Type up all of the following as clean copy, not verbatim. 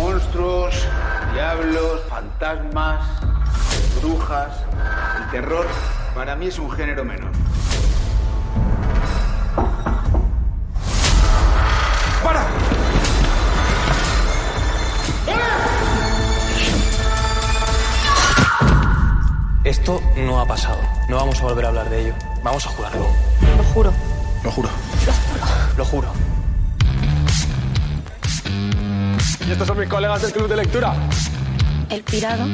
Monstruos, diablos, fantasmas, brujas. El terror para mí es un género menor. ¡Para! Esto no ha pasado. No vamos a volver a hablar de ello. Vamos a jurarlo. Lo juro. Lo juro. Lo juro. Lo juro. ¿Y estos son mis colegas del club de lectura? El pirado.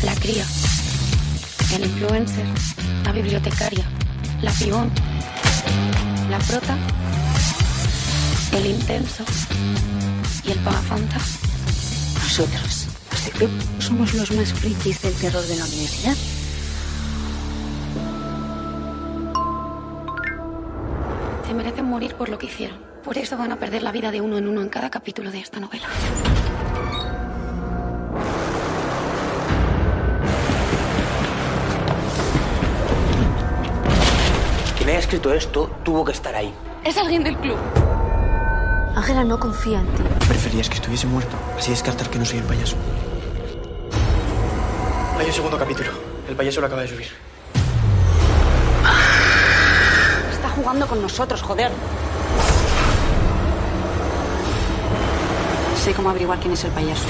La cría. El influencer. La bibliotecaria. La pibón. La prota. El intenso. Y el pagafanta. Nosotros, este club, somos los más frikis del terror de la universidad. Se merecen morir por lo que hicieron. Por eso van a perder la vida de uno en cada capítulo de esta novela. Quien haya escrito esto tuvo que estar ahí. Es alguien del club. Ángela no confía en ti. Preferías que estuviese muerto, así descartar que no soy el payaso. Hay un segundo capítulo. El payaso lo acaba de subir. Está jugando con nosotros, joder. Sé cómo averiguar quién es el payaso.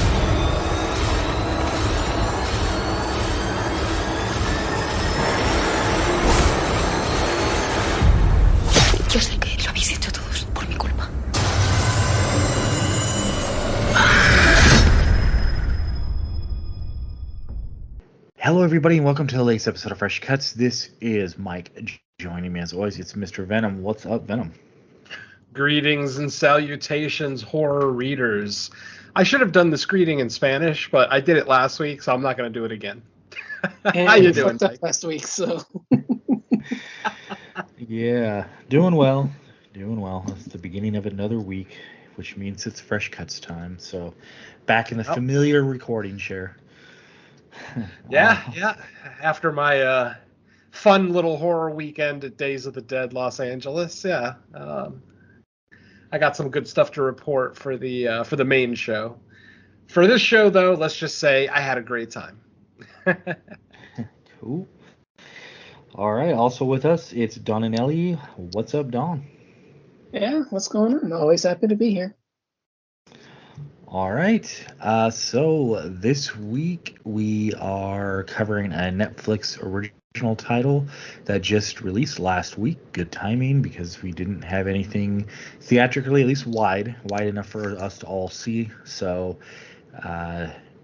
Yo sé que lo habéis hecho todos por mi culpa. Hello, everybody, and welcome to the latest episode of Fresh Cuts. This is Mike. Joining me, as always, it's Mr. Venom. What's up, Venom? Greetings and salutations, horror readers. I should have done this greeting in Spanish, but I did it last week, so I'm not going to do it again. How you doing, Mike? Last week, so Yeah, doing well. Doing well. It's the beginning of another week, which means it's Fresh Cuts time. So, back in the familiar recording chair. Yeah. After my fun little horror weekend at Days of the Dead Los Angeles, I got some good stuff to report for the main show. For this show, though, let's just say I had a great time. Cool. All right. Also with us, it's Don and Ellie. What's up, Don? yeah, what's going on? Always happy to be here. All right. So this week we are covering a Netflix original title that just released last week. Good timing because we didn't have anything theatrically, at least wide enough for us to all see. So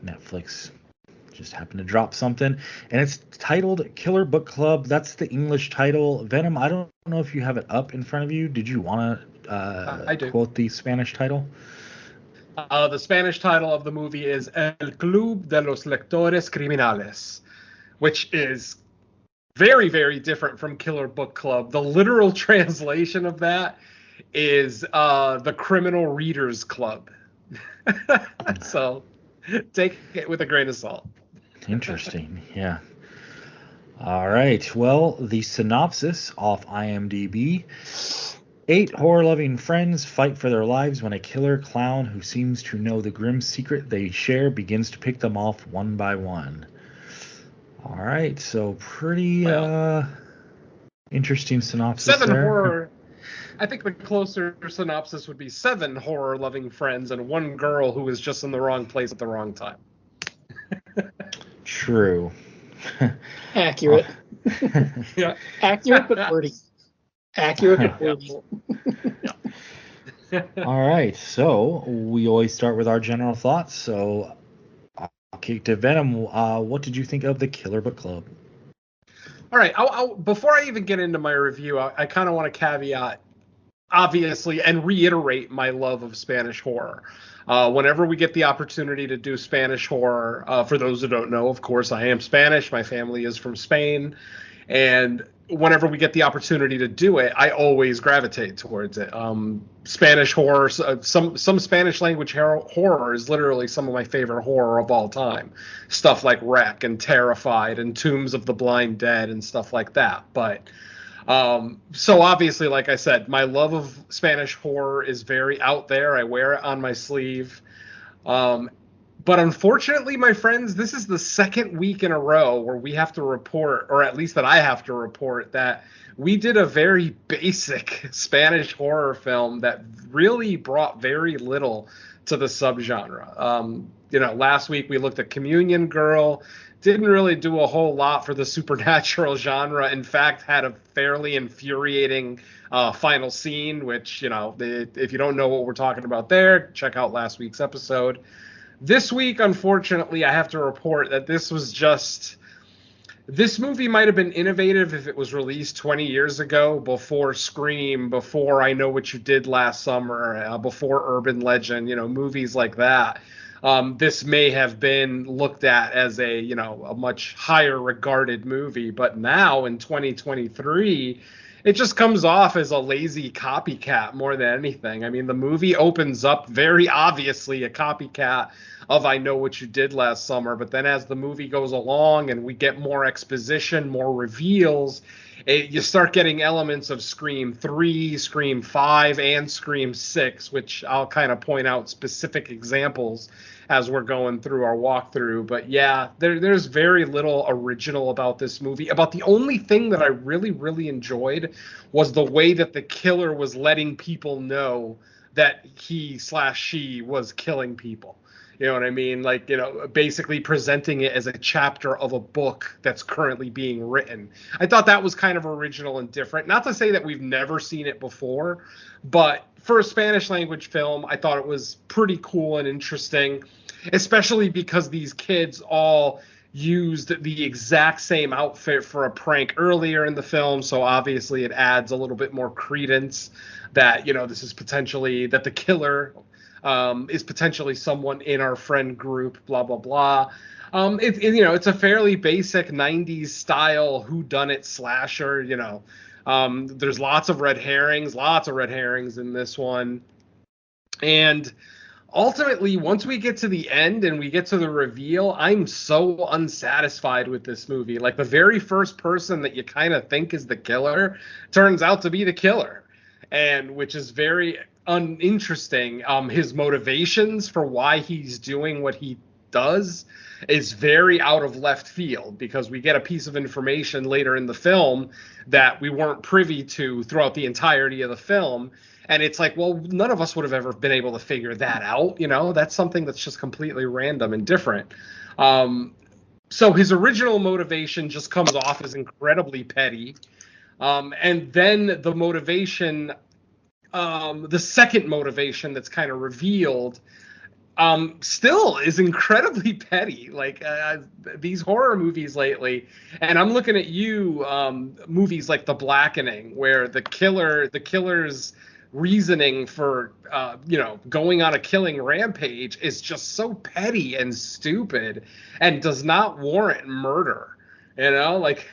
Netflix just happened to drop something, and it's titled Killer Book Club. That's the English title. Venom, I don't know if you have it up in front of you. Did you want to I do. quote the Spanish title? The Spanish title of the movie is El Club de los Lectores Criminales, which is very, very different from Killer Book Club. The literal translation of that is the Criminal Readers Club. So take it with a grain of salt. Interesting. Yeah. All right. Well, the synopsis off IMDb. 8 horror-loving friends fight for their lives when a killer clown who seems to know the grim secret they share begins to pick them off one by one. All right. So pretty interesting synopsis 7 there. horror. I think the closer synopsis would be 7 horror-loving friends and 1 girl who is just in the wrong place at the wrong time. True. Accurate. Yeah. Accurate but wordy. Accurate but wordy. All right. So we always start with our general thoughts. So I'll kick to Venom. What did you think of the Killer Book Club? All right. Before I even get into my review, I kind of want to caveat, obviously, and reiterate my love of Spanish horror. Whenever we get the opportunity to do Spanish horror, for those who don't know, of course, I am Spanish. My family is from Spain. And whenever we get the opportunity to do it, I always gravitate towards it. Spanish horror, some Spanish language horror is literally some of my favorite horror of all time. Stuff like Wreck and Terrified and Tombs of the Blind Dead and stuff like that. But So obviously, like I said, my love of Spanish horror is very out there. I wear it on my sleeve. But unfortunately, my friends, this is the second week in a row where we have to report, or at least that I have to report, that we did a very basic Spanish horror film that really brought very little to the subgenre. Last week we looked at Communion Girl, didn't really do a whole lot for the supernatural genre. In fact, had a fairly infuriating final scene, which, if you don't know what we're talking about there, check out last week's episode. This week, unfortunately, I have to report that this movie might have been innovative if it was released 20 years ago, before Scream, before I Know What You Did Last Summer, before Urban Legend, movies like that. This may have been looked at as a much higher regarded movie, but now in 2023, it just comes off as a lazy copycat more than anything. I mean, the movie opens up very obviously a copycat of I Know What You Did Last Summer, but then as the movie goes along and we get more exposition, more reveals, you start getting elements of Scream 3, Scream 5, and Scream 6, which I'll kind of point out specific examples as we're going through our walkthrough. But yeah, there's very little original about this movie. About the only thing that I really, really enjoyed was the way that the killer was letting people know that he/she was killing people. You know what I mean? Like, basically presenting it as a chapter of a book that's currently being written. I thought that was kind of original and different. Not to say that we've never seen it before, but for a Spanish language film, I thought it was pretty cool and interesting, especially because these kids all used the exact same outfit for a prank earlier in the film. So obviously it adds a little bit more credence that, this is potentially that the killer is potentially someone in our friend group, blah, blah, blah. It's a fairly basic 90s style whodunit slasher, There's lots of red herrings in this one. And ultimately, once we get to the end and we get to the reveal, I'm so unsatisfied with this movie. Like, the very first person that you kind of think is the killer turns out to be the killer, and which is very uninteresting. His motivations for why he's doing what he does is very out of left field, because we get a piece of information later in the film that we weren't privy to throughout the entirety of the film. And it's like, well, none of us would have ever been able to figure that out. That's something that's just completely random and different. So his original motivation just comes off as incredibly petty. And then the motivation, the second motivation that's kind of revealed, still is incredibly petty. Like, these horror movies lately, and I'm looking at you, movies like The Blackening, where the killer's reasoning for going on a killing rampage is just so petty and stupid and does not warrant murder. Like,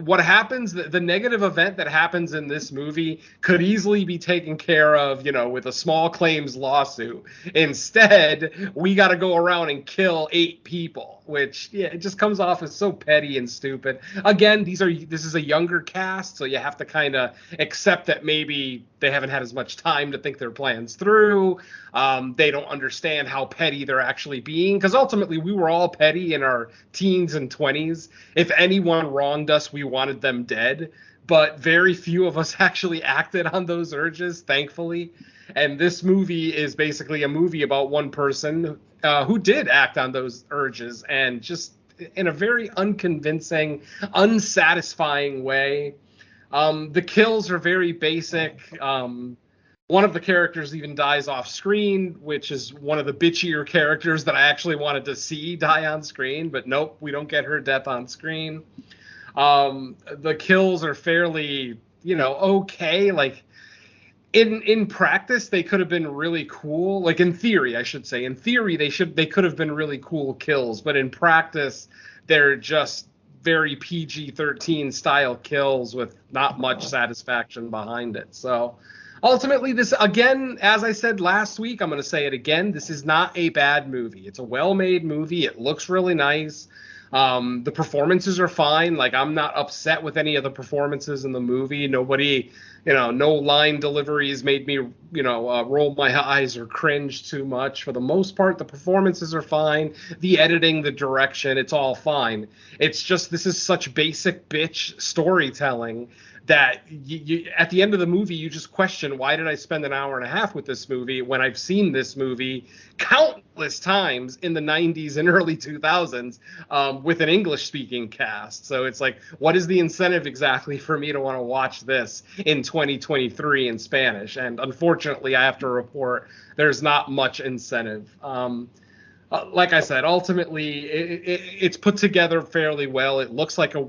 what happens, the negative event that happens in this movie could easily be taken care of, with a small claims lawsuit. Instead, we got to go around and kill 8 people, which, it just comes off as so petty and stupid. Again, this is a younger cast, so you have to kind of accept that maybe they haven't had as much time to think their plans through. They don't understand how petty they're actually being, because ultimately we were all petty in our teens and 20s. If anyone wronged us, we wanted them dead, but very few of us actually acted on those urges, thankfully. And this movie is basically a movie about one person who did act on those urges, and just in a very unconvincing, unsatisfying way. The kills are very basic. One of the characters even dies off screen, which is one of the bitchier characters that I actually wanted to see die on screen, but nope, we don't get her death on screen. The kills are fairly, okay. Like, in practice, they could have been really cool. Like, in theory, I should say. In theory, they could have been really cool kills, but in practice, they're just very PG-13 style kills with not much satisfaction behind it. So ultimately, this, again, as I said last week, I'm going to say it again, this is not a bad movie. It's a well-made movie. It looks really nice. The performances are fine. Like, I'm not upset with any of the performances in the movie. Nobody, no line deliveries made me, roll my eyes or cringe too much. For the most part, the performances are fine. The editing, the direction, it's all fine. It's just, this is such basic bitch storytelling that you at the end of the movie, you just question, why did I spend an hour and a half with this movie when I've seen this movie countless times in the 90s and early 2000s with an English-speaking cast? So it's like, what is the incentive exactly for me to want to watch this in 2023 in Spanish? And unfortunately, I have to report there's not much incentive. Like I said, ultimately, it's put together fairly well. It looks like a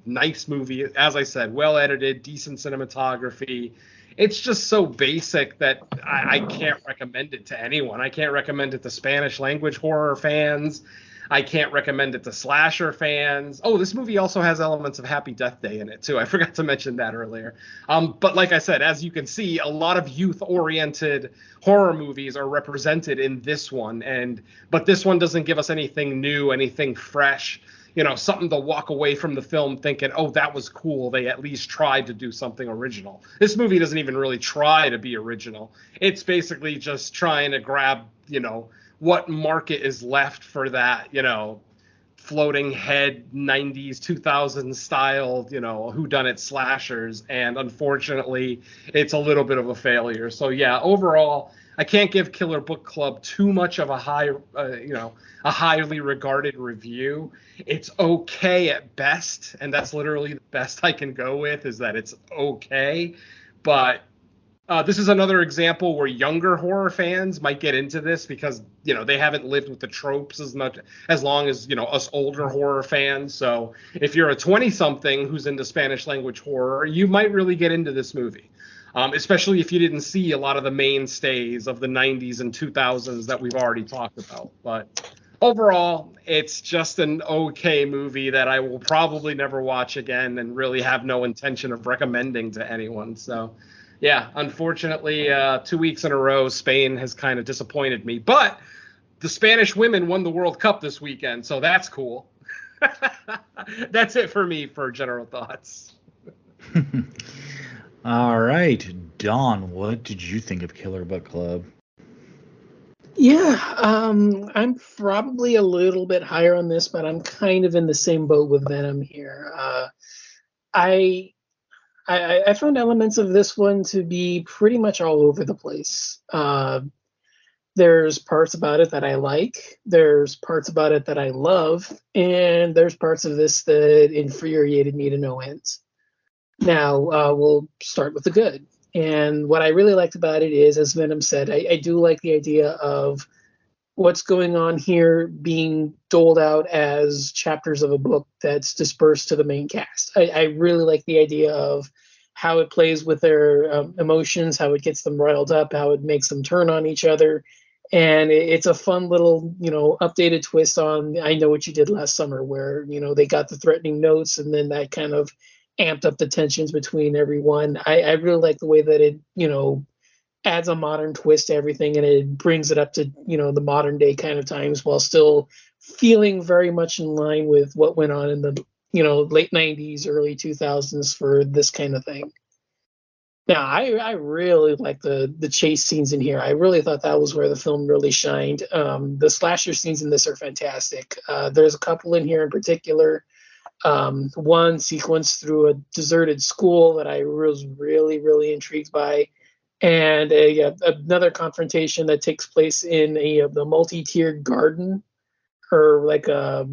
nice movie. As I said, well edited, decent cinematography. It's just so basic that I can't recommend it to anyone. I can't recommend it to Spanish language horror fans. I can't recommend it to slasher fans. Oh, this movie also has elements of Happy Death Day in it, too. I forgot to mention that earlier. But like I said, as you can see, a lot of youth-oriented horror movies are represented in this one. But this one doesn't give us anything new, anything fresh, something to walk away from the film thinking, oh, that was cool. They at least tried to do something original. This movie doesn't even really try to be original. It's basically just trying to grab, what market is left for that, floating head 90s, 2000s style, whodunit slashers. And unfortunately, it's a little bit of a failure. So yeah, overall, I can't give Killer Book Club too much of a highly regarded review. It's okay at best. And that's literally the best I can go with, is that it's okay. But this is another example where younger horror fans might get into this because, they haven't lived with the tropes as long as, us older horror fans. So if you're a 20-something who's into Spanish language horror, you might really get into this movie, especially if you didn't see a lot of the mainstays of the 90s and 2000s that we've already talked about. But overall, it's just an okay movie that I will probably never watch again and really have no intention of recommending to anyone. So yeah, unfortunately, 2 weeks in a row, Spain has kind of disappointed me. But the Spanish women won the World Cup this weekend, so that's cool. That's it for me for general thoughts. All right, Dawn, what did you think of Killer Book Club? Yeah, I'm probably a little bit higher on this, but I'm kind of in the same boat with Venom here. I found elements of this one to be pretty much all over the place. There's parts about it that I like, there's parts about it that I love, and there's parts of this that infuriated me to no end. Now, we'll start with the good. And what I really liked about it is, as Venom said, I do like the idea of what's going on here being doled out as chapters of a book that's dispersed to the main cast. I really like the idea of how it plays with their emotions, how it gets them riled up, how it makes them turn on each other. And it's a fun little, updated twist on I Know What You Did Last Summer, where, they got the threatening notes and then that kind of amped up the tensions between everyone. I really like the way that it, adds a modern twist to everything and it brings it up to, the modern day kind of times while still feeling very much in line with what went on in the, late 90s, early 2000s for this kind of thing. Now, I really like the chase scenes in here. I really thought that was where the film really shined. The slasher scenes in this are fantastic. There's a couple in here in particular. One sequence through a deserted school that I was really, really intrigued by. And another confrontation that takes place in the multi-tiered garden, or like a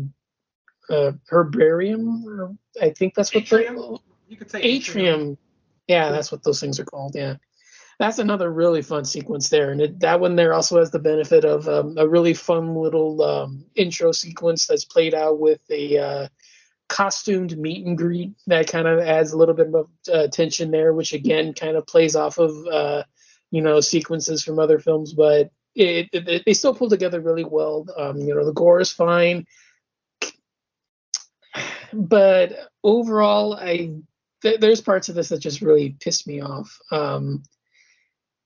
herbarium, or I think that's what you could say atrium. Yeah, that's what those things are called. Yeah, that's another really fun sequence there, and that one there also has the benefit of a really fun little intro sequence that's played out with a costumed meet and greet that kind of adds a little bit of tension there, which again kind of plays off of sequences from other films, but they still pull together really well. The gore is fine, but overall, there's parts of this that just really pissed me off.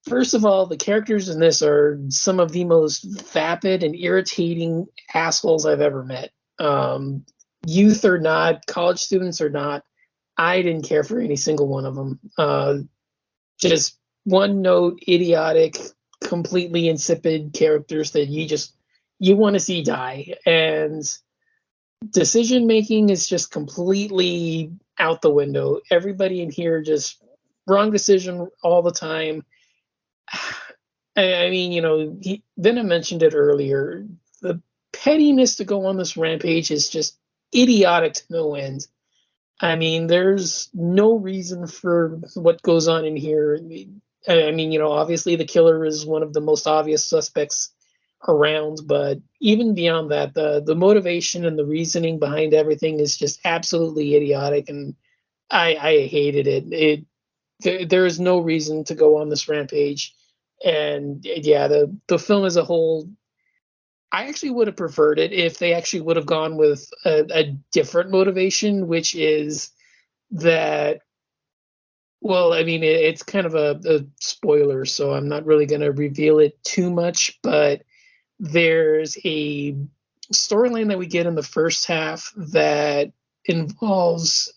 First of all, the characters in this are some of the most vapid and irritating assholes I've ever met. Youth or not, college students or not, I didn't care for any single one of them. Just one note, idiotic, completely insipid characters that you want to see die. And decision making is just completely out the window. Everybody in here just wrong decision all the time. I mean, Venom mentioned it earlier. The pettiness to go on this rampage is just idiotic to no end. I mean, there's no reason for what goes on in here. I mean, obviously the killer is one of the most obvious suspects around, but even beyond that, the motivation and the reasoning behind everything is just absolutely idiotic, and I hated it. There is no reason to go on this rampage, and yeah, the film as a whole, I actually would have preferred it if they actually would have gone with a different motivation, which is that, well, I mean, it's kind of a spoiler, so I'm not really going to reveal it too much, but there's a storyline that we get in the first half that involves,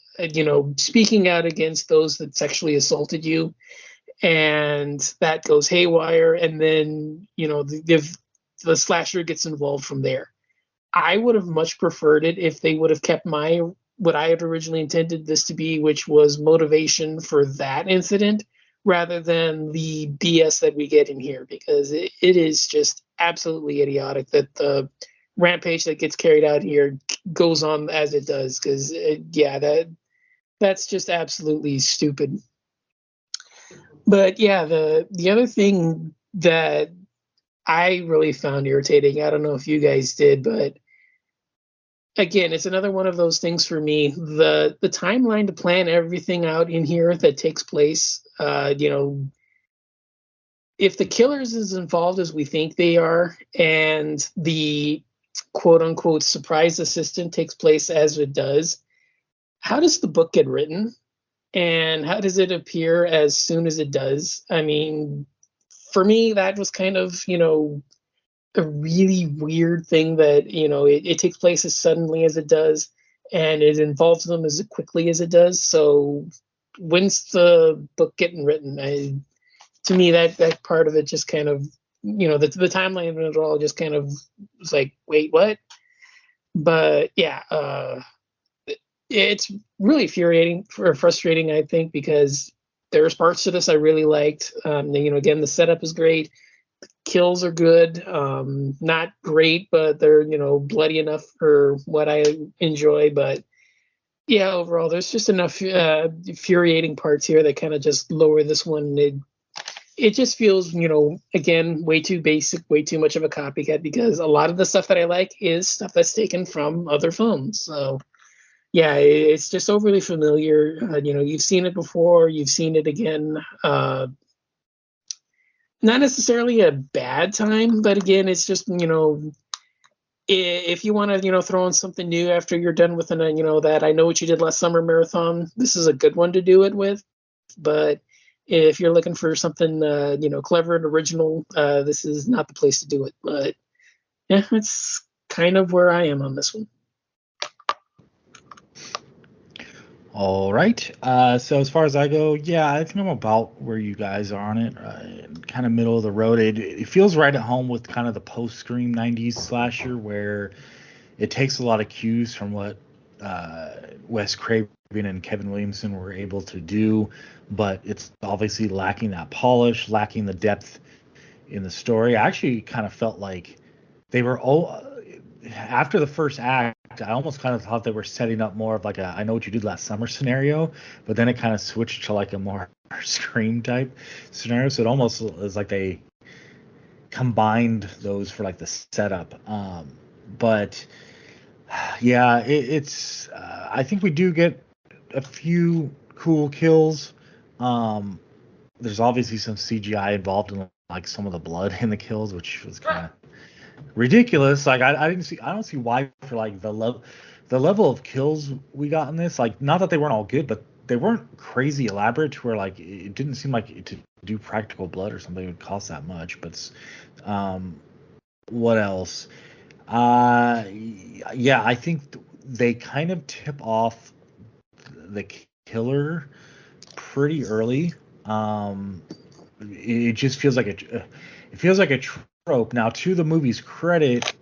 speaking out against those that sexually assaulted you, and that goes haywire, and then, the slasher gets involved from there. I would have much preferred it if they would have kept what I had originally intended this to be, which was motivation for that incident, rather than the BS that we get in here, because it is just absolutely idiotic that the rampage that gets carried out here goes on as it does, because that's just absolutely stupid. But yeah, the other thing that I really found irritating, I don't know if you guys did, but again, it's another one of those things for me. The timeline to plan everything out in here that takes place, if the killers is involved as we think they are, and the quote unquote surprise assistant takes place as it does, how does the book get written? And how does it appear as soon as it does? I mean, for me, that was kind of, a really weird thing that, it takes place as suddenly as it does, and it involves them as quickly as it does. So when's the book getting written? To me, that part of it just kind of, the timeline of it all just kind of was like, wait, what? But yeah, it's really frustrating, I think, because there's parts of this I really liked. Again, the setup is great. Kills are good. Not great, but they're, bloody enough for what I enjoy. But yeah, overall, there's just enough infuriating parts here that kind of just lower this one. It just feels, again, way too basic, way too much of a copycat, because a lot of the stuff that I like is stuff that's taken from other films. So yeah, it's just overly familiar. You've seen it before, you've seen it again. Not necessarily a bad time, but again, it's just, if you want to, throw in something new after you're done with that I Know What You Did Last Summer marathon, this is a good one to do it with. But if you're looking for something, clever and original, this is not the place to do it. But yeah, it's kind of where I am on this one. All right. So as far as I go, yeah, I think I'm about where you guys are on it. Kind of middle of the road. It feels right at home with kind of the post-Scream 90s slasher, where it takes a lot of cues from what Wes Craven and Kevin Williamson were able to do, but it's obviously lacking that polish, lacking the depth in the story. I actually kind of felt like they were after the first act, I almost kind of thought they were setting up more of like a I Know What You Did Last Summer scenario, but then it kind of switched to like a more Scream type scenario. So it almost is like they combined those for like the setup. But yeah, it's I think we do get a few cool kills. There's obviously some CGI involved in like some of the blood in the kills, which was kind of ridiculous. Like I don't see why, for like the level of kills we got in this, like, not that they weren't all good, but they weren't crazy elaborate to where like it didn't seem like to do practical blood or something would cost that much. But what else? Uh, yeah, I think they kind of tip off the killer pretty early. Um, it just feels like it feels like a trope. Now, to the movie's credit,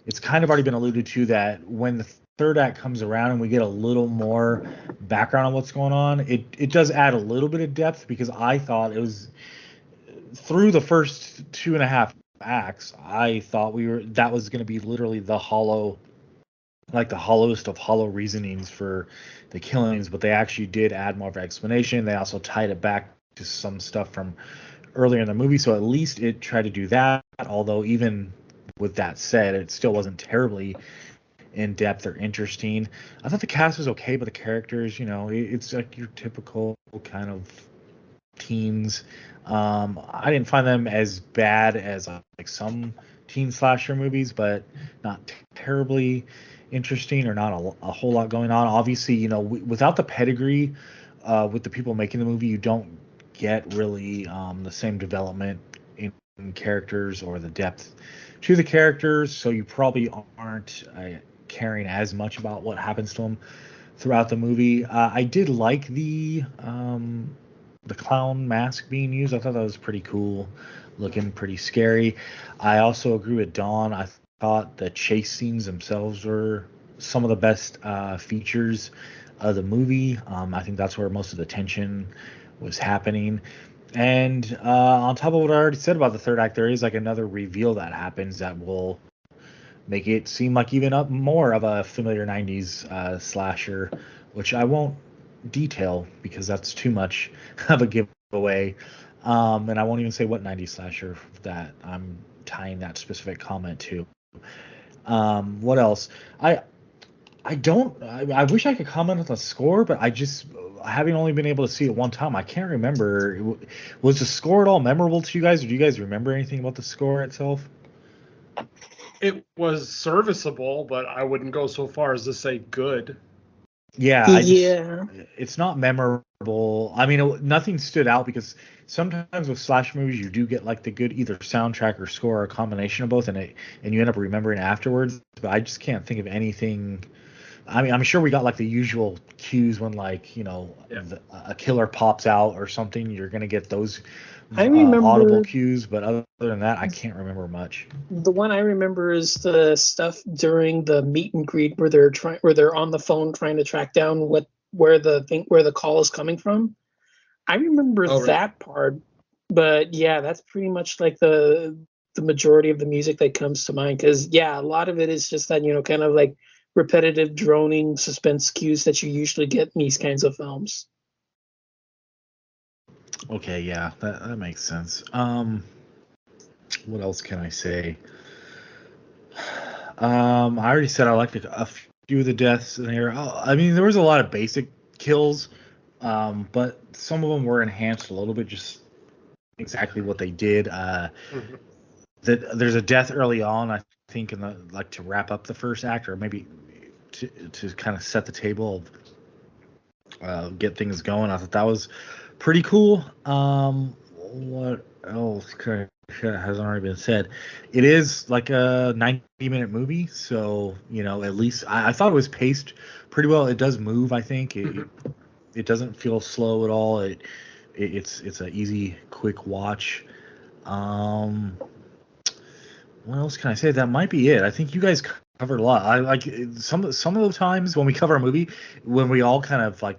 it's kind of already been alluded to that when the third act comes around and we get a little more background on what's going on, it does add a little bit of depth because I thought it was through the first two and a half acts, I thought that was going to be literally the hollow, like the hollowest of hollow reasonings for the killings, but they actually did add more of an explanation. They also tied it back to some stuff from earlier in the movie, so at least it tried to do that. Although even with that said, it still wasn't terribly in depth or interesting. I thought the cast was okay, but the characters, it's like your typical kind of teens. I didn't find them as bad as like some teen slasher movies, but not terribly interesting or not a whole lot going on. Obviously, without the pedigree with the people making the movie, you don't get really the same development in characters or the depth to the characters, so you probably aren't caring as much about what happens to them throughout the movie. I did like the clown mask being used. I thought that was pretty cool, looking pretty scary. I also agree with Dawn. I thought the chase scenes themselves were some of the best features of the movie. I think that's where most of the tension was happening. And on top of what I already said about the third act, there is like another reveal that happens that will make it seem like even up more of a familiar 90s slasher, which I won't detail because that's too much of a giveaway. And I won't even say what 90s slasher that I'm tying that specific comment to. What else? I wish I could comment on the score, but having only been able to see it one time, I can't remember. Was the score at all memorable to you guys, or do you guys remember anything about the score itself? It was serviceable, but I wouldn't go so far as to say good. Yeah, Yeah. it's not memorable. I mean, nothing stood out because sometimes with slash movies you do get like the good either soundtrack or score or a combination of both, and you end up remembering afterwards. But I just can't think of anything. I mean, I'm sure we got like the usual cues when like a killer pops out or something. You're gonna get those I remember audible cues, but other than that, I can't remember much. the one I remember is the stuff during the meet and greet where they're on the phone trying to track down where the call is coming from. I remember that part, but yeah, that's pretty much like the majority of the music that comes to mind, because a lot of it is just that kind of like repetitive droning suspense cues that you usually get in these kinds of films. Okay, yeah, that makes sense. What else can I say? I already said I liked a few of the deaths in here. I mean, there was a lot of basic kills, but some of them were enhanced a little bit, just exactly what they did. There's a death early on, I think, to wrap up the first act, or maybe to kind of set the table of get things going. I thought that was pretty cool. What else hasn't already been said? It is like a 90-minute movie, so at least I thought it was paced pretty well. It does move, I think. It doesn't feel slow at all. It's an easy, quick watch. What else can I say? That might be it. I think you guys covered a lot. I like some of the times when we cover a movie, when we all kind of like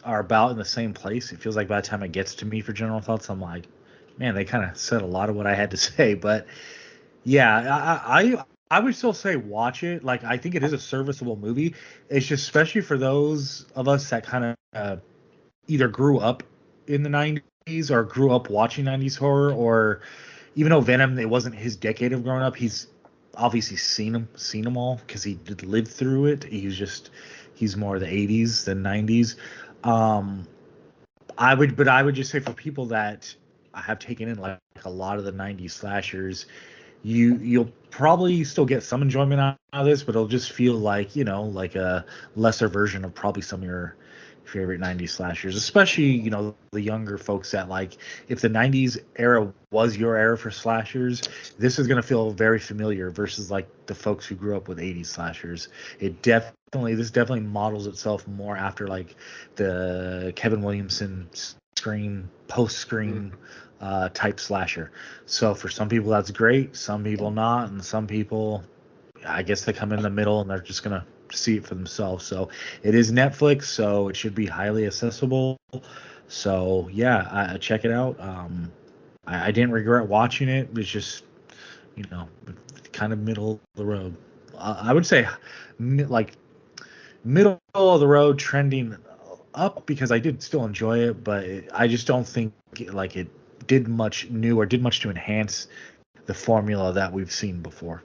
are about in the same place. It feels like by the time it gets to me for general thoughts, I'm like, man, they kind of said a lot of what I had to say. But yeah, I would still say watch it. Like, I think it is a serviceable movie. It's just especially for those of us that kind of either grew up in the 90s or grew up watching 90s horror, or even though Venom, it wasn't his decade of growing up, he's obviously seen them all because he did live through it. He's more the 80s than 90s. I would just say for people that have taken in like a lot of the 90s slashers, you'll probably still get some enjoyment out of this, but it'll just feel like like a lesser version of probably some of your favorite 90s slashers, especially, you know, the younger folks that like, if the 90s era was your era for slashers, this is going to feel very familiar versus like the folks who grew up with 80s slashers. This definitely models itself more after like the Kevin Williamson Scream, post-Scream type slasher. So for some people that's great, some people not, and some people, I guess they come in the middle and they're just going to see it for themselves. So it is Netflix, so it should be highly accessible. So yeah, I check it out. I didn't regret watching it. It's just, you know, kind of middle of the road. I would say like middle of the road, trending up, because I did still enjoy it, but I just don't think it did much new or did much to enhance the formula that we've seen before.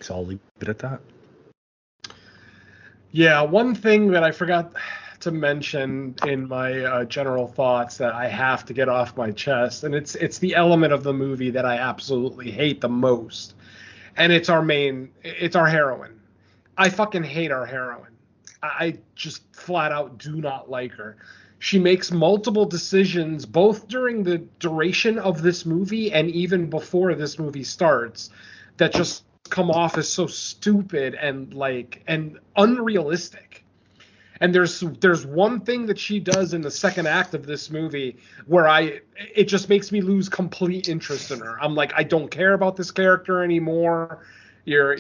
So I'll leave it at that. Yeah, one thing that I forgot to mention in my general thoughts that I have to get off my chest, and it's the element of the movie that I absolutely hate the most, and it's our heroine. I fucking hate our heroine. I just flat out do not like her. She makes multiple decisions, both during the duration of this movie and even before this movie starts, that just come off as so stupid and unrealistic. And there's one thing that she does in the second act of this movie where it just makes me lose complete interest in her. I'm like, I don't care about this character anymore. You're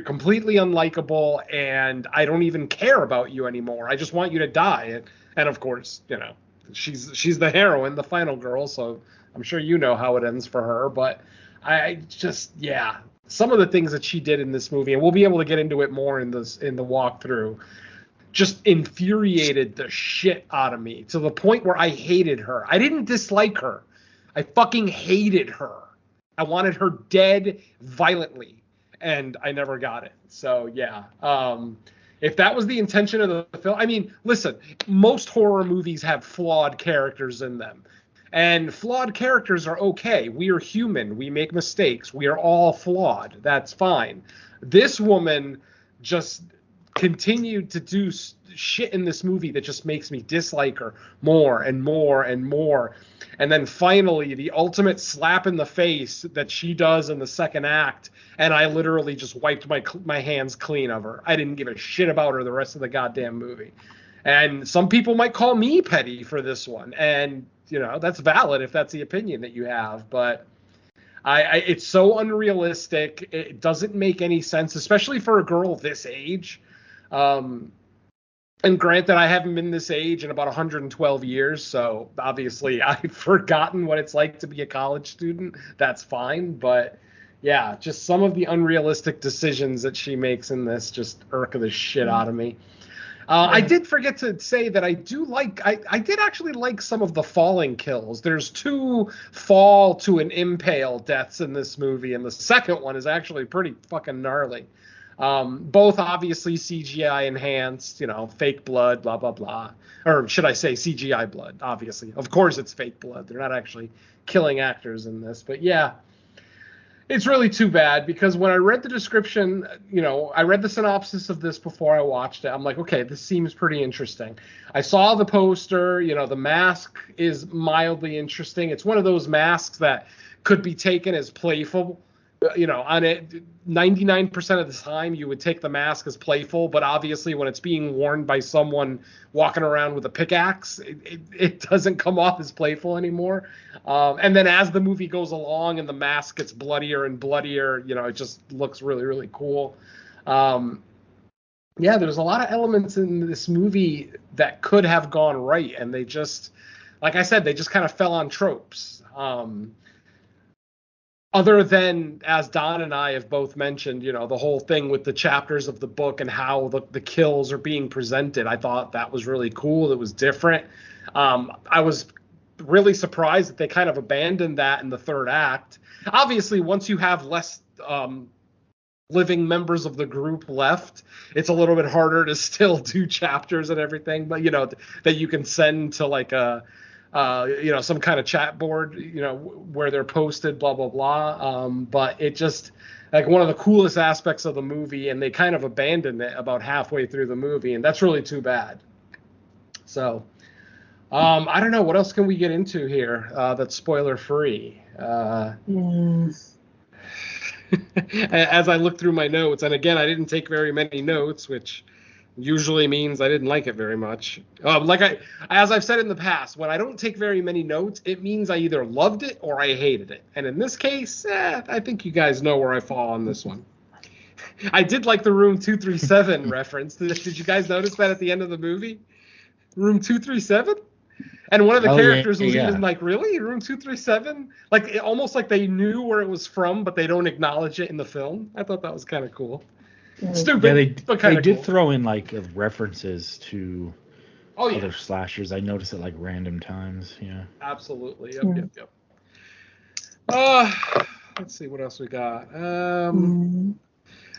completely unlikable, and I don't even care about you anymore. I just want you to die. And of course, you know, she's the heroine, the final girl, so I'm sure you know how it ends for her. But some of the things that she did in this movie, and we'll be able to get into it more in the walkthrough, just infuriated the shit out of me to the point where I hated her. I didn't dislike her. I fucking hated her. I wanted her dead violently, and I never got it. So yeah, if that was the intention of the film, I mean, listen, most horror movies have flawed characters in them. And flawed characters are okay. We are human. We make mistakes. We are all flawed. That's fine. This woman just continued to do shit in this movie that just makes me dislike her more and more and more. And then finally, the ultimate slap in the face that she does in the second act, and I literally just wiped my hands clean of her. I didn't give a shit about her the rest of the goddamn movie. And some people might call me petty for this one, and you know, that's valid if that's the opinion that you have, but it's so unrealistic. It doesn't make any sense, especially for a girl this age. And granted, I haven't been this age in about 112 years, so obviously I've forgotten what it's like to be a college student. That's fine, but yeah, just some of the unrealistic decisions that she makes in this just irk the shit out of me. I did forget to say that I did actually like some of the falling kills. There's 2 fall to an impale deaths in this movie, and the second one is actually pretty fucking gnarly. Both obviously CGI enhanced, you know, fake blood, blah, blah, blah. Or should I say CGI blood, obviously. Of course it's fake blood. They're not actually killing actors in this. But yeah, it's really too bad, because when I read the description, you know, I read the synopsis of this before I watched it. I'm like, okay, this seems pretty interesting. I saw the poster, you know, the mask is mildly interesting. It's one of those masks that could be taken as playful. You know, on it, 99% of the time you would take the mask as playful, but obviously when it's being worn by someone walking around with a pickaxe, it doesn't come off as playful anymore. And then as the movie goes along and the mask gets bloodier and bloodier, you know, it just looks really, really cool. Yeah, there's a lot of elements in this movie that could have gone right, and they just, like I said, they just kind of fell on tropes. Other than, as Don and I have both mentioned, you know, the whole thing with the chapters of the book and how the kills are being presented, I thought that was really cool. It was different. I was really surprised that they kind of abandoned that in the third act. Obviously, once you have less living members of the group left, it's a little bit harder to still do chapters and everything, but, you know, that you can send to like a you know, some kind of chat board, you know, where they're posted, blah, blah, blah. But it just, like, one of the coolest aspects of the movie, and they kind of abandoned it about halfway through the movie, and that's really too bad. So, I don't know. What else can we get into here that's spoiler free? As I look through my notes, and again, I didn't take very many notes, which usually means I didn't like it very much. As I've said in the past, when I don't take very many notes, it means I either loved it or I hated it. And in this case, I think you guys know where I fall on this one. I did like the Room 237 reference. Did you guys notice that at the end of the movie? Room 237? And one of the characters was even like, really? Room 237? Like, almost like they knew where it was from, but they don't acknowledge it in the film. I thought that was kind of cool. Stupid, but kind of cool. They did throw in, like, references to other slashers. I noticed it, like, random times, yeah. Absolutely, yep. Let's see, what else we got?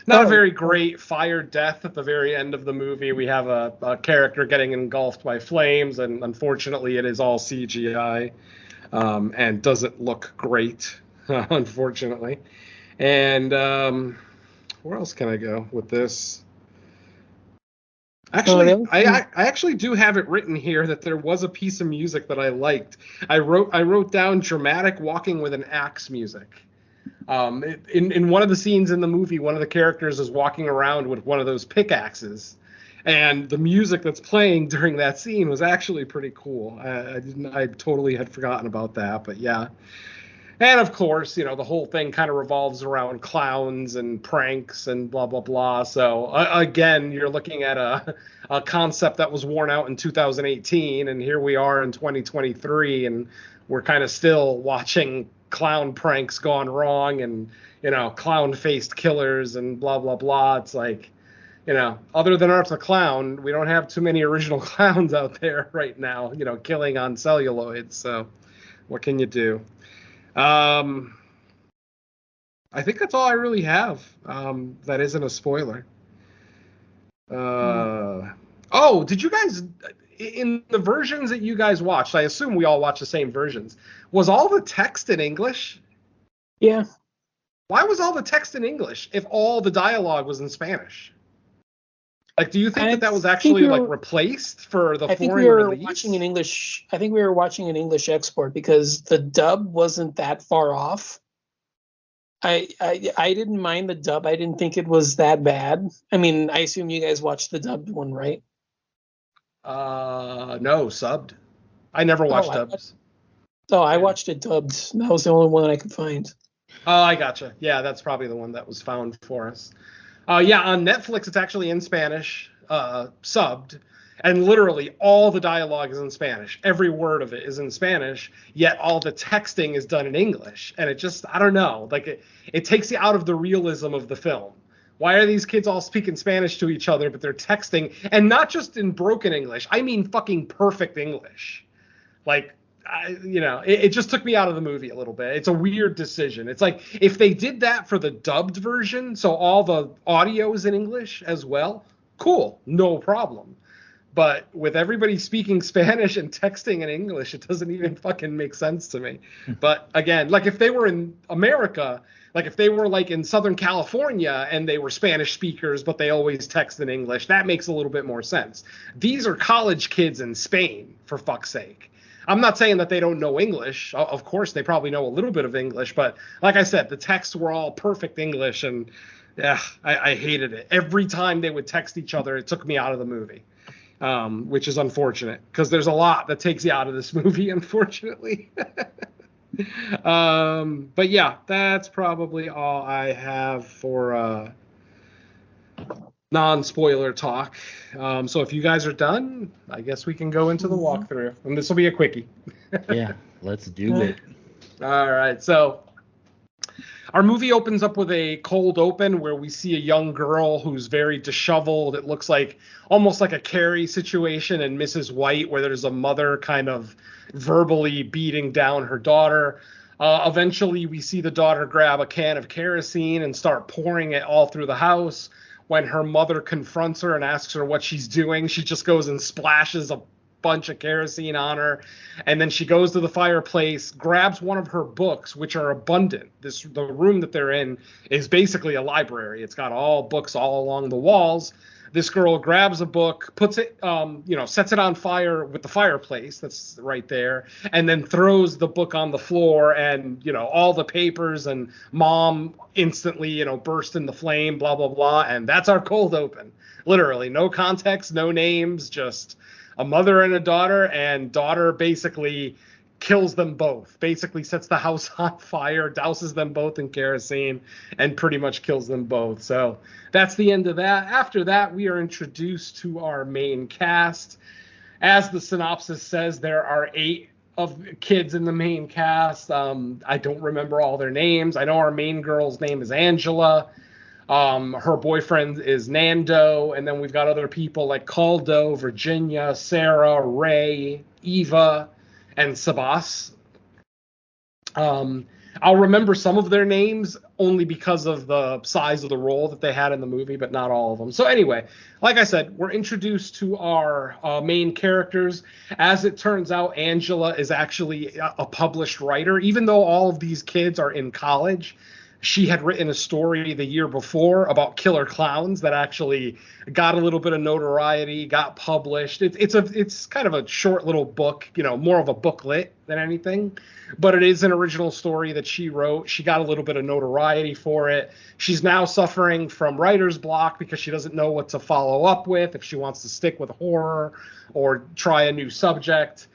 Not a very great fire death at the very end of the movie. We have a character getting engulfed by flames, and unfortunately it is all CGI and doesn't look great, unfortunately. And where else can I go with this? Actually, I actually do have it written here that there was a piece of music that I liked. I wrote down dramatic walking with an axe music. In one of the scenes in the movie, one of the characters is walking around with one of those pickaxes, and the music that's playing during that scene was actually pretty cool. I totally had forgotten about that, but yeah. And of course, the whole thing kind of revolves around clowns and pranks and blah blah blah. So again, you're looking at a concept that was worn out in 2018, and here we are in 2023, and we're kind of still watching clown pranks gone wrong and clown-faced killers and blah blah blah. It's like, other than Art the Clown, we don't have too many original clowns out there right now, killing on celluloid. So what can you do? I think that's all I really have that isn't a spoiler. Did you guys, in the versions that you guys watched, I assume we all watched the same versions, was all the text in English? Yeah. Why was all the text in English if all the dialogue was in Spanish? Like, do you think that was actually replaced for the foreign release? Watching an English. I think we were watching an English export because the dub wasn't that far off. I didn't mind the dub. I didn't think it was that bad. I mean, I assume you guys watched the dubbed one, right? No, subbed. I never watched dubs. I watched it dubbed. That was the only one I could find. Oh, I gotcha. Yeah, that's probably the one that was found for us. On Netflix, it's actually in Spanish, subbed, and literally all the dialogue is in Spanish. Every word of it is in Spanish, yet all the texting is done in English. And it just, I don't know, like it takes you out of the realism of the film. Why are these kids all speaking Spanish to each other, but they're texting, and not just in broken English, I mean fucking perfect English. Like, it just took me out of the movie a little bit. It's a weird decision. It's like if they did that for the dubbed version, so all the audio is in English as well, cool, no problem. But with everybody speaking Spanish and texting in English, it doesn't even fucking make sense to me. But again, like if they were in America, like if they were like in Southern California and they were Spanish speakers, but they always text in English, that makes a little bit more sense. These are college kids in Spain, for fuck's sake. I'm not saying that they don't know English. Of course, they probably know a little bit of English. But like I said, the texts were all perfect English. And I hated it. Every time they would text each other, it took me out of the movie, which is unfortunate because there's a lot that takes you out of this movie, unfortunately. But yeah, that's probably all I have for non-spoiler talk. So if you guys are done, I guess we can go into the walkthrough, and this will be a quickie. Yeah, let's do it. All right, so our movie opens up with a cold open where we see a young girl who's very disheveled. It looks like almost like a Carrie situation in Mrs. White, where there's a mother kind of verbally beating down her daughter. Eventually, we see the daughter grab a can of kerosene and start pouring it all through the house. When her mother confronts her and asks her what she's doing, she just goes and splashes a bunch of kerosene on her, and then she goes to the fireplace, grabs one of her books, which are abundant. The room that they're in is basically a library. It's got all books all along the walls. This girl grabs a book, puts it, sets it on fire with the fireplace that's right there, and then throws the book on the floor, and, all the papers and mom instantly, burst into flame, blah, blah, blah. And that's our cold open. Literally, no context, no names, just a mother and a daughter, and daughter basically kills them both, basically sets the house on fire, douses them both in kerosene, and pretty much kills them both. So that's the end of that. After that, we are introduced to our main cast. As the synopsis says, there are 8 of kids in the main cast. I don't remember all their names. I know our main girl's name is Angela. Her boyfriend is Nando, and then we've got other people like Caldo, Virginia, Sarah, Ray, Eva, and Sabas. I'll remember some of their names only because of the size of the role that they had in the movie, but not all of them. So anyway, like I said, we're introduced to our main characters. As it turns out, Angela is actually a published writer. Even though all of these kids are in college, she had written a story the year before about killer clowns that actually got a little bit of notoriety, got published. It's kind of a short little book, more of a booklet than anything, but it is an original story that she wrote. She got a little bit of notoriety for it. She's now suffering from writer's block because she doesn't know what to follow up with, if she wants to stick with horror or try a new subject.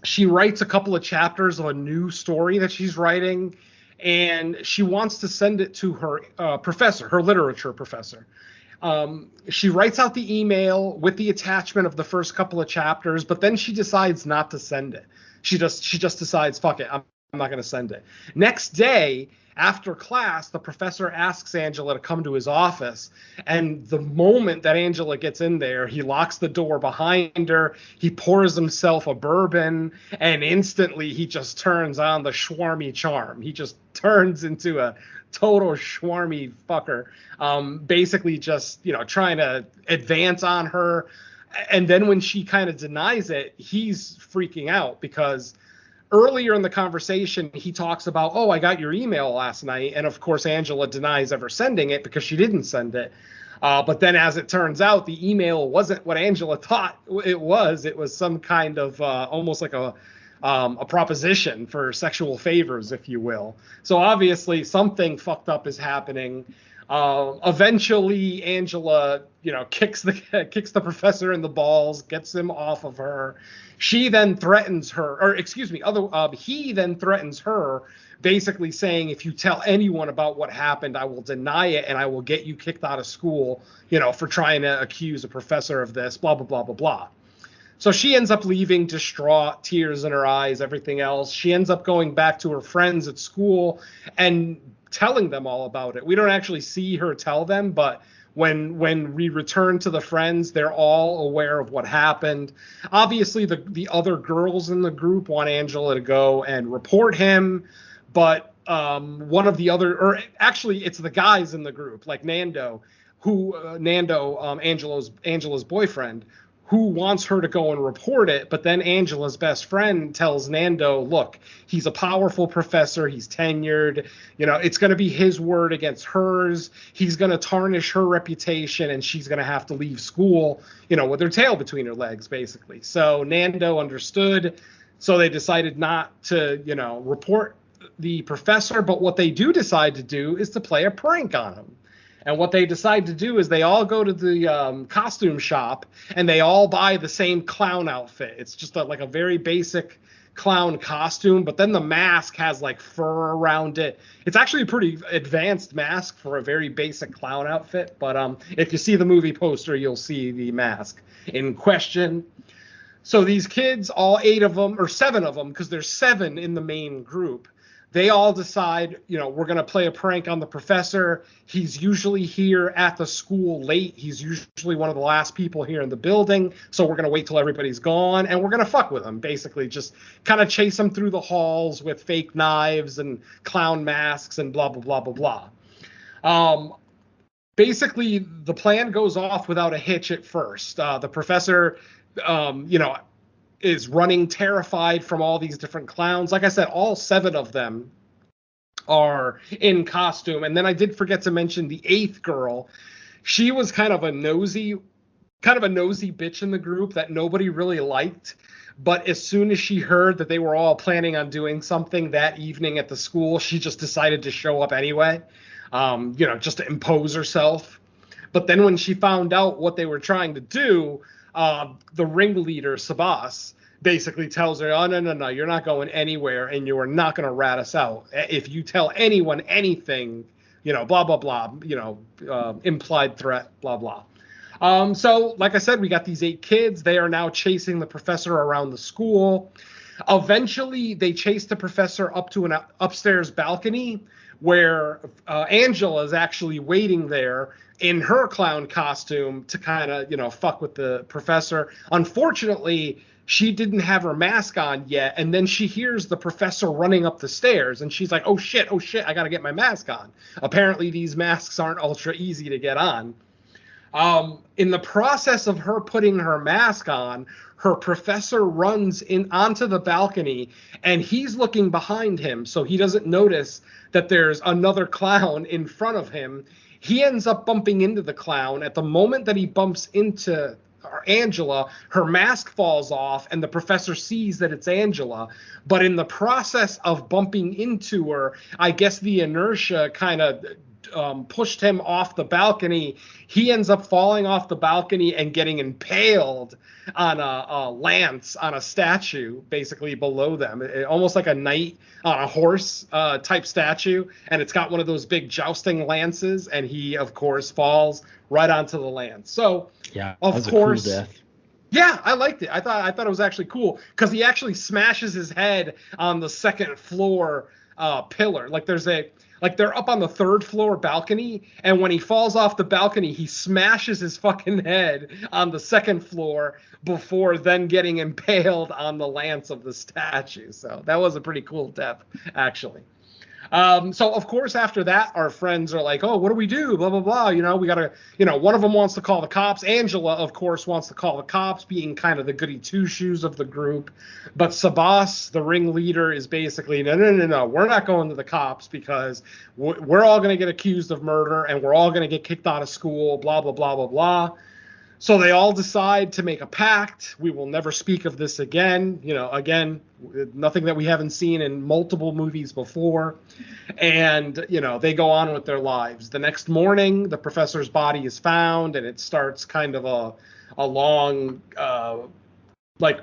She writes a couple of chapters of a new story that she's writing, and she wants to send it to her professor, her literature professor. She writes out the email with the attachment of the first couple of chapters, but then she decides not to send it. She just decides, fuck it, I'm not going to send it. Next day, after class, the professor asks Angela to come to his office, and the moment that Angela gets in there, he locks the door behind her, he pours himself a bourbon, and instantly he just turns on the schwarmy charm. He just turns into a total schwarmy fucker, basically just, trying to advance on her. And then when she kind of denies it, he's freaking out because earlier in the conversation, he talks about, I got your email last night. And of course, Angela denies ever sending it because she didn't send it. But then as it turns out, the email wasn't what Angela thought it was. It was some kind of almost like a proposition for sexual favors, if you will. So obviously something fucked up is happening. Eventually, Angela, kicks the professor in the balls, gets him off of her. She then threatens her, he then threatens her, basically saying, if you tell anyone about what happened, I will deny it and I will get you kicked out of school, for trying to accuse a professor of this, blah, blah, blah, blah, blah. So she ends up leaving distraught, tears in her eyes, everything else. She ends up going back to her friends at school and telling them all about it. We don't actually see her tell them, but when we return to the friends, they're all aware of what happened. Obviously, the other girls in the group want Angela to go and report him, but one of the other, or actually it's the guys in the group, like Nando, Angela's boyfriend, who wants her to go and report it. But then Angela's best friend tells Nando, look, he's a powerful professor. He's tenured. It's going to be his word against hers. He's going to tarnish her reputation, and she's going to have to leave school, with her tail between her legs, basically. So Nando understood. So they decided not to, report the professor. But what they do decide to do is to play a prank on him. And what they decide to do is they all go to the costume shop and they all buy the same clown outfit. It's just like a very basic clown costume, but then the mask has like fur around it. It's actually a pretty advanced mask for a very basic clown outfit. But if you see the movie poster, you'll see the mask in question. So these kids, all 8 of them, or 7 of them, because there's 7 in the main group, they all decide, we're going to play a prank on the professor. He's usually here at the school late. He's usually one of the last people here in the building. So we're going to wait till everybody's gone, and we're going to fuck with him, basically. Just kind of chase him through the halls with fake knives and clown masks and blah, blah, blah, blah, blah. Basically, the plan goes off without a hitch at first. The professor you know, is running terrified from all these different clowns. Like I said, all 7 of them are in costume. And then I did forget to mention the 8th girl. She was kind of a nosy bitch in the group that nobody really liked. But as soon as she heard that they were all planning on doing something that evening at the school, she just decided to show up anyway, you know, just to impose herself. But then when she found out what they were trying to do, the ringleader, Sabas, basically tells her, oh, no, you're not going anywhere, and you are not going to rat us out. If you tell anyone anything, you know, blah, blah, blah, you know, implied threat, blah, blah. So, like I said, we got these 8 kids. They are now chasing the professor around the school. Eventually, they chase the professor up to an upstairs balcony where Angela is actually waiting there in her clown costume to kind of, you know, fuck with the professor. Unfortunately, she didn't have her mask on yet, and then she hears the professor running up the stairs, and she's like, oh shit, I gotta get my mask on. Apparently, these masks aren't ultra easy to get on. In the process of her putting her mask on, her professor runs in onto the balcony, and he's looking behind him, so he doesn't notice that there's another clown in front of him. He ends up bumping into the clown. At the moment that he bumps into Angela, her mask falls off, and the professor sees that it's Angela. But in the process of bumping into her, I guess the inertia kind of pushed him off the balcony. He ends up falling off the balcony and getting impaled on a lance on a statue, basically below them, almost like a knight on a horse type statue. And it's got one of those big jousting lances, and he, of course, falls right onto the lance. So, yeah, of course, a cool death. Yeah, I liked it. I thought it was actually cool because he actually smashes his head on the 2nd floor pillar. Like they're up on the 3rd floor balcony, and when he falls off the balcony, he smashes his fucking head on the 2nd floor before then getting impaled on the lance of the statue. So that was a pretty cool death, actually. So, of course, after that, our friends are like, oh, what do we do? Blah, blah, blah. You know, we got to, you know, one of them wants to call the cops. Angela, of course, wants to call the cops, being kind of the goody two-shoes of the group. But Sabas, the ringleader, is basically, no, we're not going to the cops because we're all going to get accused of murder and we're all going to get kicked out of school, blah, blah, blah, blah, blah. So they all decide to make a pact. We will never speak of this again. You know, again, nothing that we haven't seen in multiple movies before. And, you know, they go on with their lives. The next morning, the professor's body is found, and it starts kind of a long, like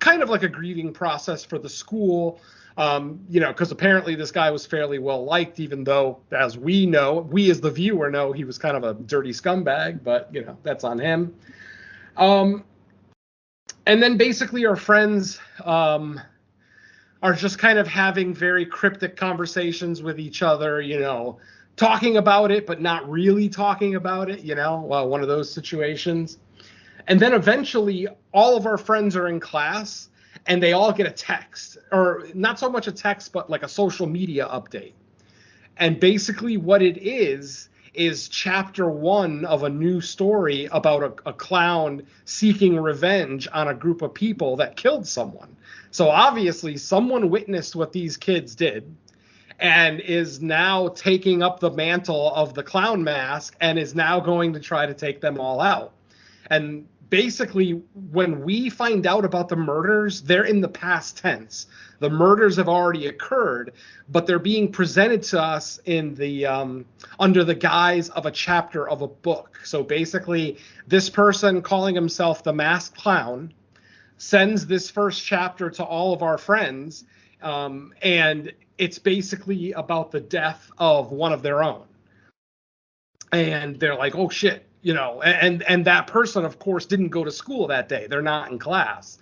a grieving process for the school. You know, because apparently this guy was fairly well liked, even though, as we know, we as the viewer know, he was kind of a dirty scumbag, but, you know, that's on him. And then basically our friends are just kind of having very cryptic conversations with each other, you know, talking about it, but not really talking about it, you know, one of those situations. And then eventually all of our friends are in class, and they all get a text, or not so much a text, but like a social media update. And basically what it is chapter 1 of a new story about a clown seeking revenge on a group of people that killed someone. So obviously someone witnessed what these kids did and is now taking up the mantle of the clown mask and is now going to try to take them all out. And basically, when we find out about the murders, they're in the past tense. The murders have already occurred, but they're being presented to us in the under the guise of a chapter of a book. So basically, this person calling himself the Masked Clown sends this first chapter to all of our friends, and it's basically about the death of one of their own. And they're like, oh, shit. You know, and that person, of course, didn't go to school that day. They're not in class.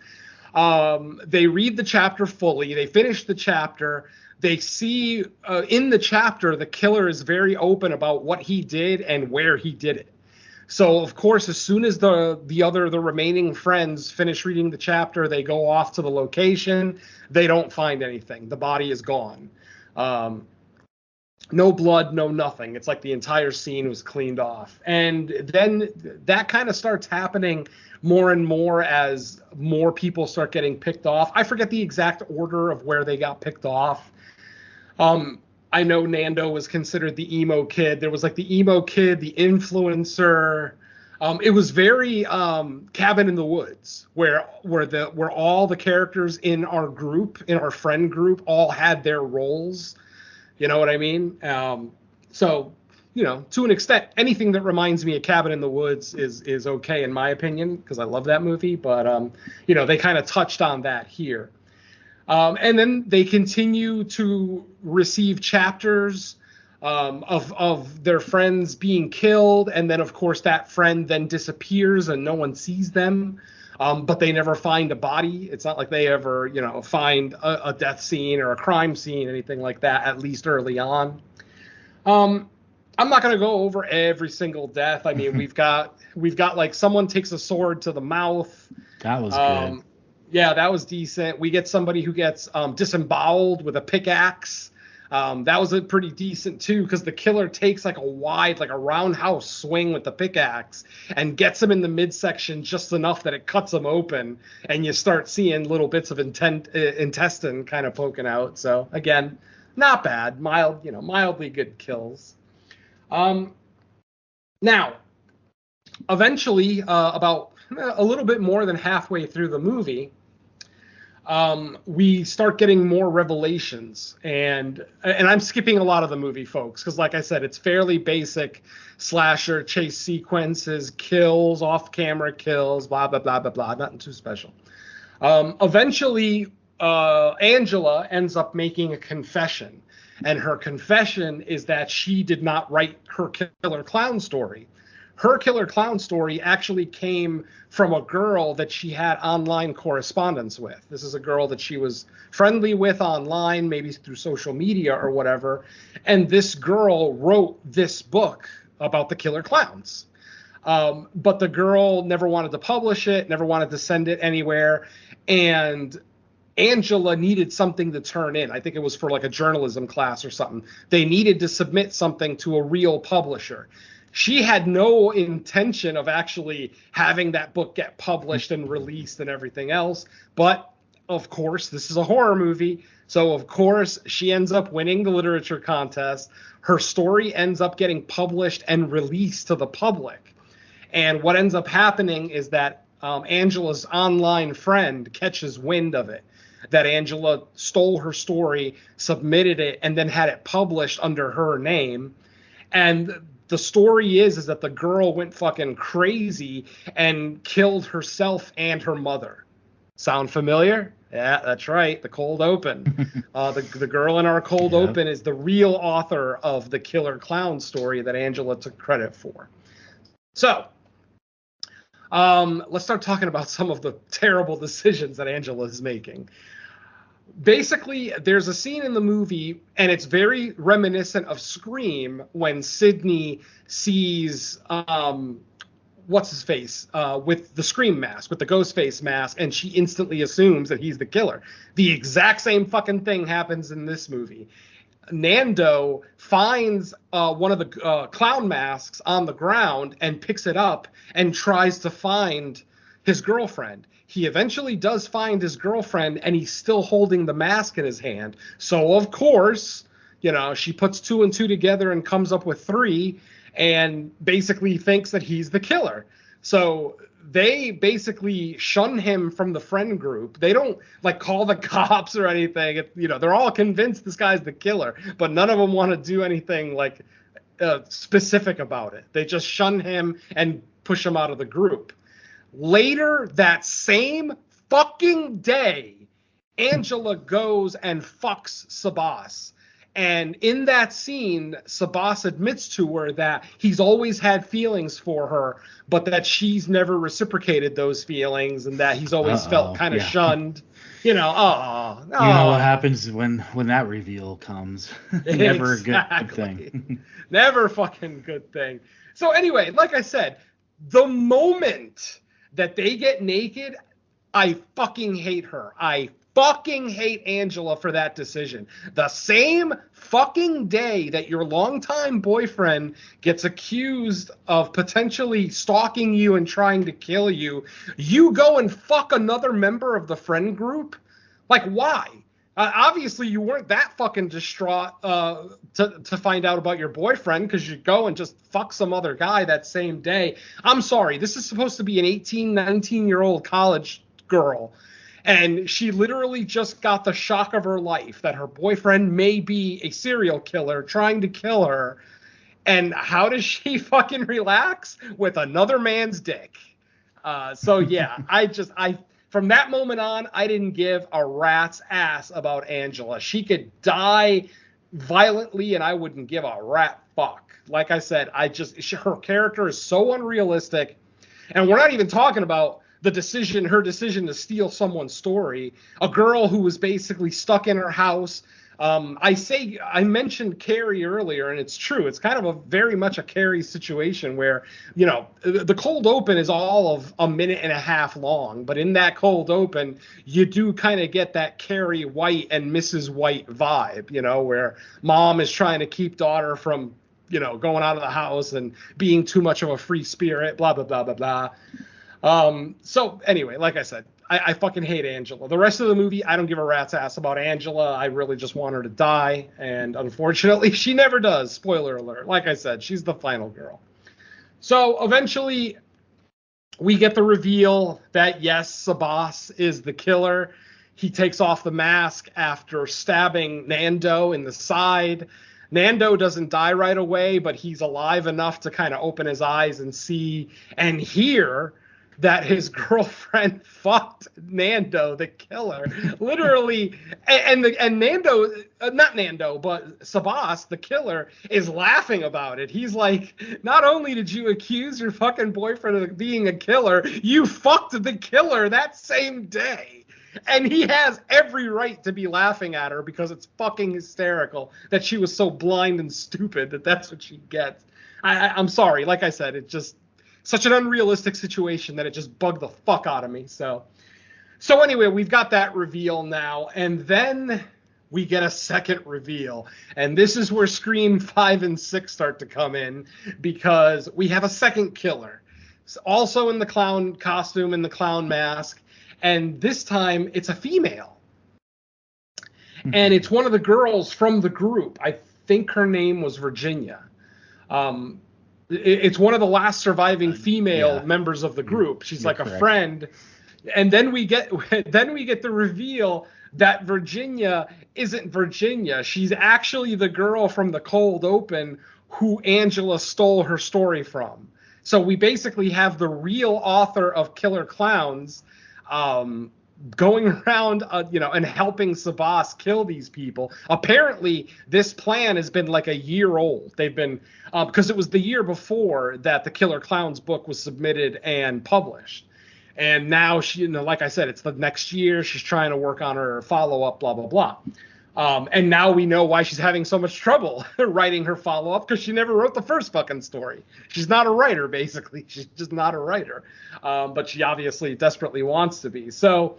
They read the chapter fully. They finish the chapter. They see in the chapter, the killer is very open about what he did and where he did it. So, of course, as soon as the remaining friends finish reading the chapter, they go off to the location. They don't find anything. The body is gone. No blood, no nothing. It's like the entire scene was cleaned off. And then that kind of starts happening more and more as more people start getting picked off. I forget the exact order of where they got picked off. I know Nando was considered the emo kid. There was like the emo kid, the influencer. It was very Cabin in the Woods, where all the characters in our group, in our friend group, all had their roles. You know what I mean? So, to an extent, anything that reminds me of Cabin in the Woods is okay in my opinion, because I love that movie. But they kind of touched on that here. And then they continue to receive chapters of their friends being killed, and then of course that friend then disappears and no one sees them, but they never find a body. It's not like they ever find a death scene or a crime scene, anything like that, at least early on. I'm not going to go over every single death. I mean, we've got like someone takes a sword to the mouth. That was good. Yeah, that was decent. We get somebody who gets disemboweled with a pickaxe. That was a pretty decent too, because the killer takes like a roundhouse swing with the pickaxe and gets him in the midsection just enough that it cuts him open, and you start seeing little bits of intestine kind of poking out. So again, not bad, mildly good kills. Now, eventually, about a little bit more than halfway through the movie, we start getting more revelations, and I'm skipping a lot of the movie, folks, because like I said, it's fairly basic slasher chase sequences, kills, off-camera kills, blah, blah, blah, blah, blah, nothing too special. Eventually, Angela ends up making a confession, and her confession is that she did not write her killer clown story. Her killer clown story actually came from a girl that she had online correspondence with. This is a girl that she was friendly with online, maybe through social media or whatever. And this girl wrote this book about the killer clowns. But the girl never wanted to publish it, never wanted to send it anywhere. And Angela needed something to turn in. I think it was for like a journalism class or something. They needed to submit something to a real publisher. She had no intention of actually having that book get published and released and everything else. But, of course, this is a horror movie. So, of course, she ends up winning the literature contest. Her story ends up getting published and released to the public. And what ends up happening is that Angela's online friend catches wind of it, that Angela stole her story, submitted it, and then had it published under her name. And the story is that the girl went fucking crazy and killed herself and her mother. Sound familiar? Yeah, that's right. The cold open. The girl in our cold open is the real author of the killer clown story that Angela took credit for. So, let's start talking about some of the terrible decisions that Angela is making. Basically, there's a scene in the movie, and it's very reminiscent of Scream, when Sidney sees what's his face with the Scream mask, with the ghost face mask, and she instantly assumes that he's the killer. The exact same fucking thing happens in this movie. Nando finds one of the clown masks on the ground and picks it up and tries to find his girlfriend. He eventually does find his girlfriend, and he's still holding the mask in his hand. So, of course, she puts 2 and 2 together and comes up with 3, and basically thinks that he's the killer. So they basically shun him from the friend group. They don't call the cops or anything. They're all convinced this guy's the killer, but none of them want to do anything specific about it. They just shun him and push him out of the group. Later that same fucking day, Angela goes and fucks Sabas. And in that scene, Sabas admits to her that he's always had feelings for her, but that she's never reciprocated those feelings, and that he's always felt kind of shunned. You know what happens when that reveal comes. Never a good thing. Never fucking good thing. So anyway, like I said, the moment that they get naked, I fucking hate her. I fucking hate Angela for that decision. The same fucking day that your longtime boyfriend gets accused of potentially stalking you and trying to kill you, you go and fuck another member of the friend group? Like, why? Obviously, you weren't that fucking distraught to find out about your boyfriend, because you go and just fuck some other guy that same day. I'm sorry. This is supposed to be an 18, 19-year-old college girl, and she literally just got the shock of her life that her boyfriend may be a serial killer trying to kill her. And how does she fucking relax? With another man's dick. So, yeah, from that moment on, I didn't give a rat's ass about Angela. She could die violently, and I wouldn't give a rat fuck. Like I said, her character is so unrealistic, and we're not even talking about her decision to steal someone's story. A girl who was basically stuck in her house. I mentioned Carrie earlier, and it's true. It's kind of very much a Carrie situation where, the cold open is all of a minute and a half long, but in that cold open, you do kind of get that Carrie White and Mrs. White vibe, where mom is trying to keep daughter from, going out of the house and being too much of a free spirit, blah, blah, blah, blah, blah. So anyway, like I said, I fucking hate Angela. The rest of the movie, I don't give a rat's ass about Angela. I really just want her to die. And unfortunately, she never does. Spoiler alert. Like I said, she's the final girl. So eventually, we get the reveal that, yes, Sabas is the killer. He takes off the mask after stabbing Nando in the side. Nando doesn't die right away, but he's alive enough to kind of open his eyes and see and hear that his girlfriend fucked Nando, the killer, literally, and Nando, not Nando, but Sabas, the killer, is laughing about it. He's like, not only did you accuse your fucking boyfriend of being a killer, you fucked the killer that same day. And he has every right to be laughing at her because it's fucking hysterical that she was so blind and stupid that that's what she gets. I'm sorry, like I said, it just such an unrealistic situation that it just bugged the fuck out of me. So anyway, we've got that reveal now, and then we get a second reveal. And this is where Scream 5 and 6 start to come in, because we have a second killer. Also in the clown costume and the clown mask, and this time it's a female. And it's one of the girls from the group. I think her name was Virginia. It's one of the last surviving female members of the group. She's like a friend. And then we get the reveal that Virginia isn't Virginia. She's actually the girl from the cold open who Angela stole her story from. So we basically have the real author of Killer Clowns going around, and helping Sabas kill these people. Apparently, this plan has been like a year old. They've been, because it was the year before that the Killer Clowns book was submitted and published. And now she, like I said, it's the next year. She's trying to work on her follow-up, blah, blah, blah. And now we know why she's having so much trouble writing her follow-up, because she never wrote the first fucking story. She's not a writer, basically. She's just not a writer. But she obviously desperately wants to be. So,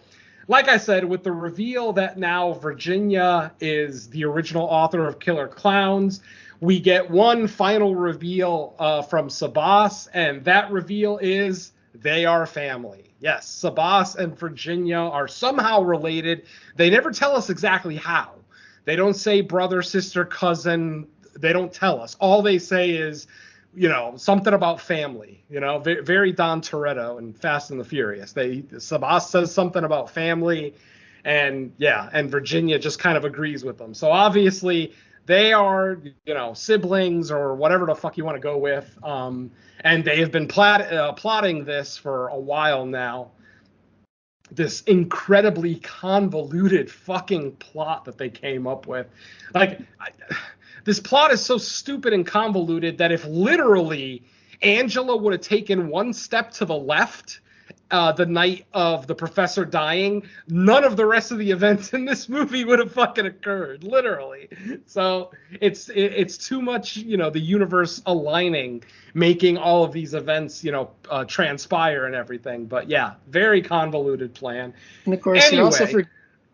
like I said, with the reveal that now Virginia is the original author of Killer Clowns, we get one final reveal from Sabas, and that reveal is they are family. Yes, Sabas and Virginia are somehow related. They never tell us exactly how. They don't say brother, sister, cousin. They don't tell us. All they say is, something about family. Very Don Toretto and Fast and the Furious. Sabas says something about family, and Virginia just kind of agrees with them. So obviously they are, siblings or whatever the fuck you want to go with. And they have been plotting this for a while now. This incredibly convoluted fucking plot that they came up with. This plot is so stupid and convoluted that if literally Angela would have taken one step to the left the night of the professor dying, none of the rest of the events in this movie would have fucking occurred, literally. So it's too much, the universe aligning, making all of these events, transpire and everything. But yeah, very convoluted plan. And of course, anyway,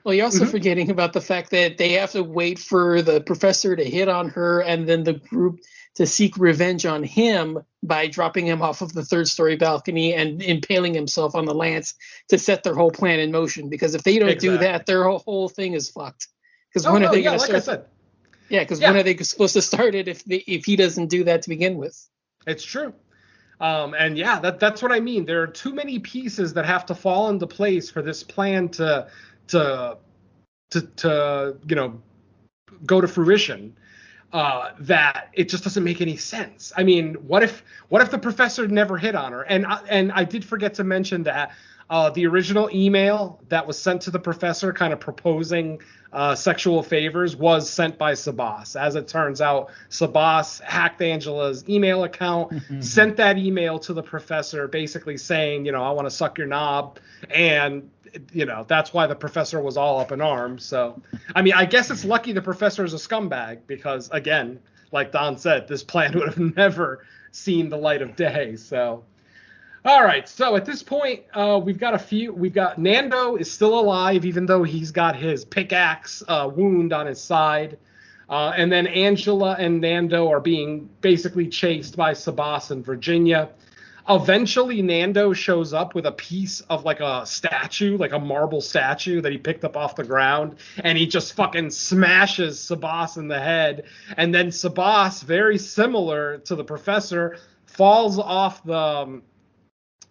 Well, you're also forgetting about the fact that they have to wait for the professor to hit on her and then the group to seek revenge on him by dropping him off of the third-story balcony and impaling himself on the lance to set their whole plan in motion. Because if they don't do that, their whole thing is fucked. Because when are they going to start? I said. Yeah, because when are they supposed to start it if he doesn't do that to begin with? It's true. And yeah, that's what I mean. There are too many pieces that have to fall into place for this plan to go to fruition, that it just doesn't make any sense. I mean, what if the professor never hit on her? And I did forget to mention that the original email that was sent to the professor kind of proposing sexual favors was sent by Sabas. As it turns out, Sabas hacked Angela's email account, sent that email to the professor basically saying, I want to suck your knob. And, that's why the professor was all up in arms. So, I mean, I guess it's lucky the professor is a scumbag because, again, like Don said, this plan would have never seen the light of day. So, all right. So at this point, we've got Nando is still alive, even though he's got his pickaxe wound on his side. And then Angela and Nando are being basically chased by Sabas and Virginia. Eventually, Nando shows up with a piece of like a statue, like a marble statue that he picked up off the ground, and he just fucking smashes Sabas in the head. And then Sabas, very similar to the professor, falls off the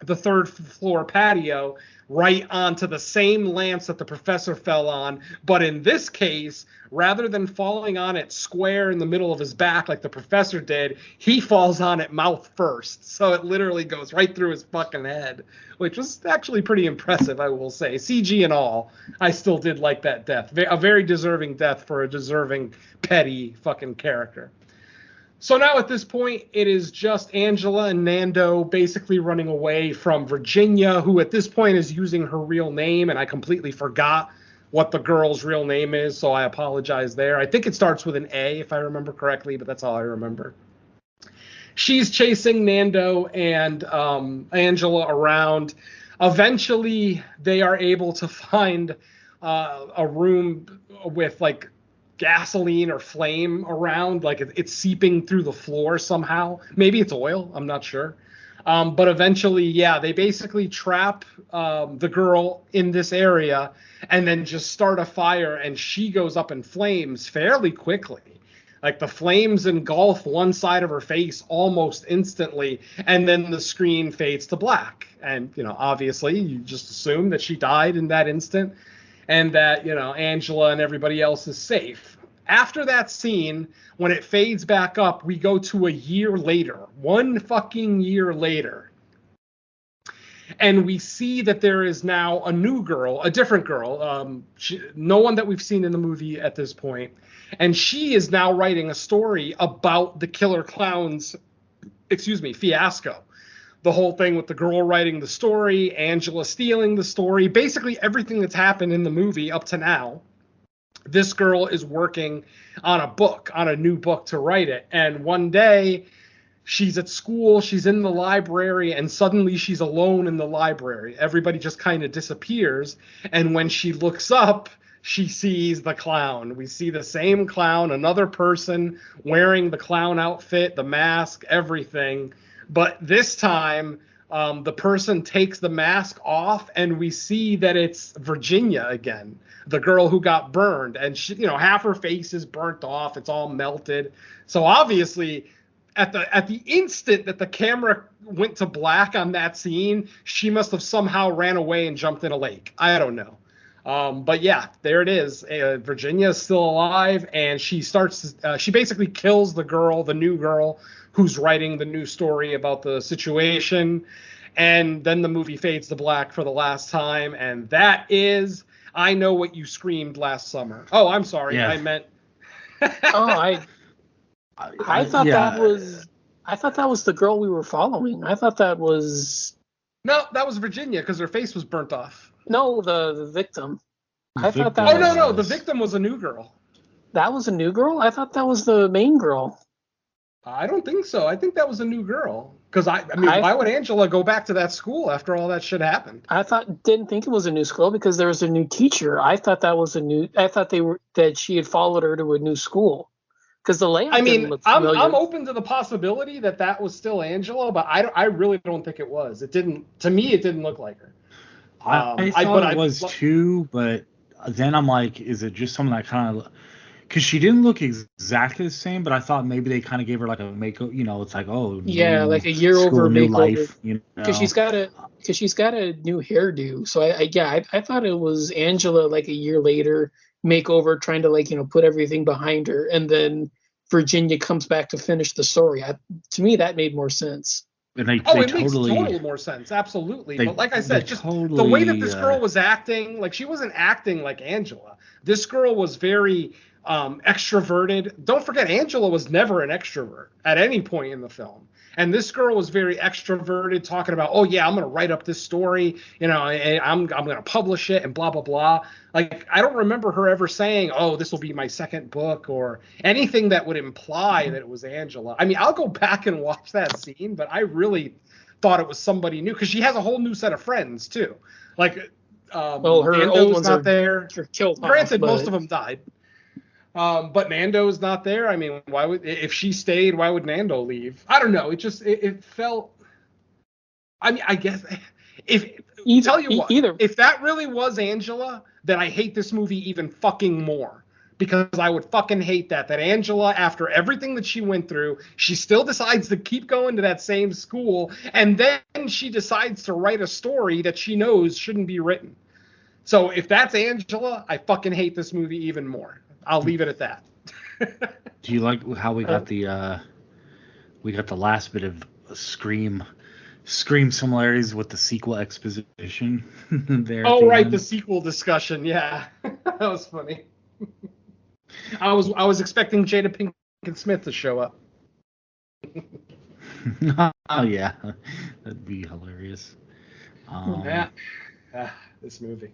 third floor patio right onto the same lance that the professor fell on. But in this case, rather than falling on it square in the middle of his back like the professor did, he falls on it mouth first. So it literally goes right through his fucking head, which was actually pretty impressive, I will say. CG and all, I still did like that death. A very deserving death for a deserving petty fucking character. So now at this point, it is just Angela and Nando basically running away from Virginia, who at this point is using her real name, and I completely forgot what the girl's real name is, so I apologize there. I think it starts with an A, if I remember correctly, but that's all I remember. She's chasing Nando and Angela around. Eventually, they are able to find a room with, like, gasoline or flame around, like it's seeping through the floor somehow. Maybe it's oil, I'm not sure. But eventually, they basically trap the girl in this area and then just start a fire, and she goes up in flames fairly quickly. Like the flames engulf one side of her face almost instantly, and then the screen fades to black. And, obviously you just assume that she died in that instant, and that, Angela and everybody else is safe. After that scene, when it fades back up, we go to a year later, 1 fucking year later. And we see that there is now a new girl, a different girl, no one that we've seen in the movie at this point. And she is now writing a story about the Killer Clown's, fiasco. The whole thing with the girl writing the story, Angela stealing the story, basically everything that's happened in the movie up to now. This girl is working on a new book to write it. And one day she's at school, she's in the library, and suddenly she's alone in the library. Everybody just kind of disappears. And when she looks up, she sees the clown. We see the same clown, another person wearing the clown outfit, the mask, everything. But this time, the person takes the mask off, and we see that it's Virginia again, the girl who got burned. And she, half her face is burnt off. It's all melted. So obviously, at the instant that the camera went to black on that scene, she must have somehow ran away and jumped in a lake. I don't know. But yeah, there it is. Virginia is still alive, and she basically kills the new girl who's writing the new story about the situation. And then the movie fades to black for the last time. And that is, I Know What You Screamed Last Summer. Oh, I'm sorry. Yeah. I meant. I thought that was the girl we were following. I thought that was. No, that was Virginia because her face was burnt off. No, the victim. Thought that. Oh, no. The victim was a new girl. That was a new girl? I thought that was the main girl. I don't think so. I think that was a new girl. Because I mean, why would Angela go back to that school after all that shit happened? Didn't think it was a new school because there was a new teacher. I thought that she had followed her to a new school because the layout didn't look familiar. I'm open to the possibility that was still Angela, but I really don't think it was. It didn't, to me, it didn't look like her. I thought it was too, but then I'm like, is it just someone that kind of, because she didn't look exactly the same, but I thought maybe they kind of gave her like a makeover. You know, it's like, oh, yeah, like a year over new makeover. Life, you know, because she's got a new hairdo. So I thought it was Angela like a year later makeover, trying to like put everything behind her, and then Virginia comes back to finish the story. To me, that made more sense. And it makes total more sense, absolutely. But like I said, just the way that this girl was acting, like she wasn't acting like Angela. This girl was very extroverted. Don't forget, Angela was never an extrovert at any point in the film. And this girl was very extroverted, talking about, oh yeah, I'm going to write up this story, and I'm going to publish it and blah, blah, blah. Like, I don't remember her ever saying, oh, this will be my second book or anything that would imply that it was Angela. I mean, I'll go back and watch that scene, but I really thought it was somebody new because she has a whole new set of friends too. Like, her Nando's old ones not there. Killed Granted, off, most of them died. But Nando's not there. I mean, if she stayed, why would Nando leave? I don't know. It felt. I mean, I guess if that really was Angela, then I hate this movie even fucking more, because I would fucking hate that Angela, after everything that she went through, she still decides to keep going to that same school, and then she decides to write a story that she knows shouldn't be written. So if that's Angela, I fucking hate this movie even more. I'll leave it at that. Do you like how we got the last bit of Scream similarities with the sequel exposition there? Oh, right, the sequel discussion. Yeah, that was funny. I was expecting Jada Pinkett Smith to show up. Oh yeah, that'd be hilarious. This movie.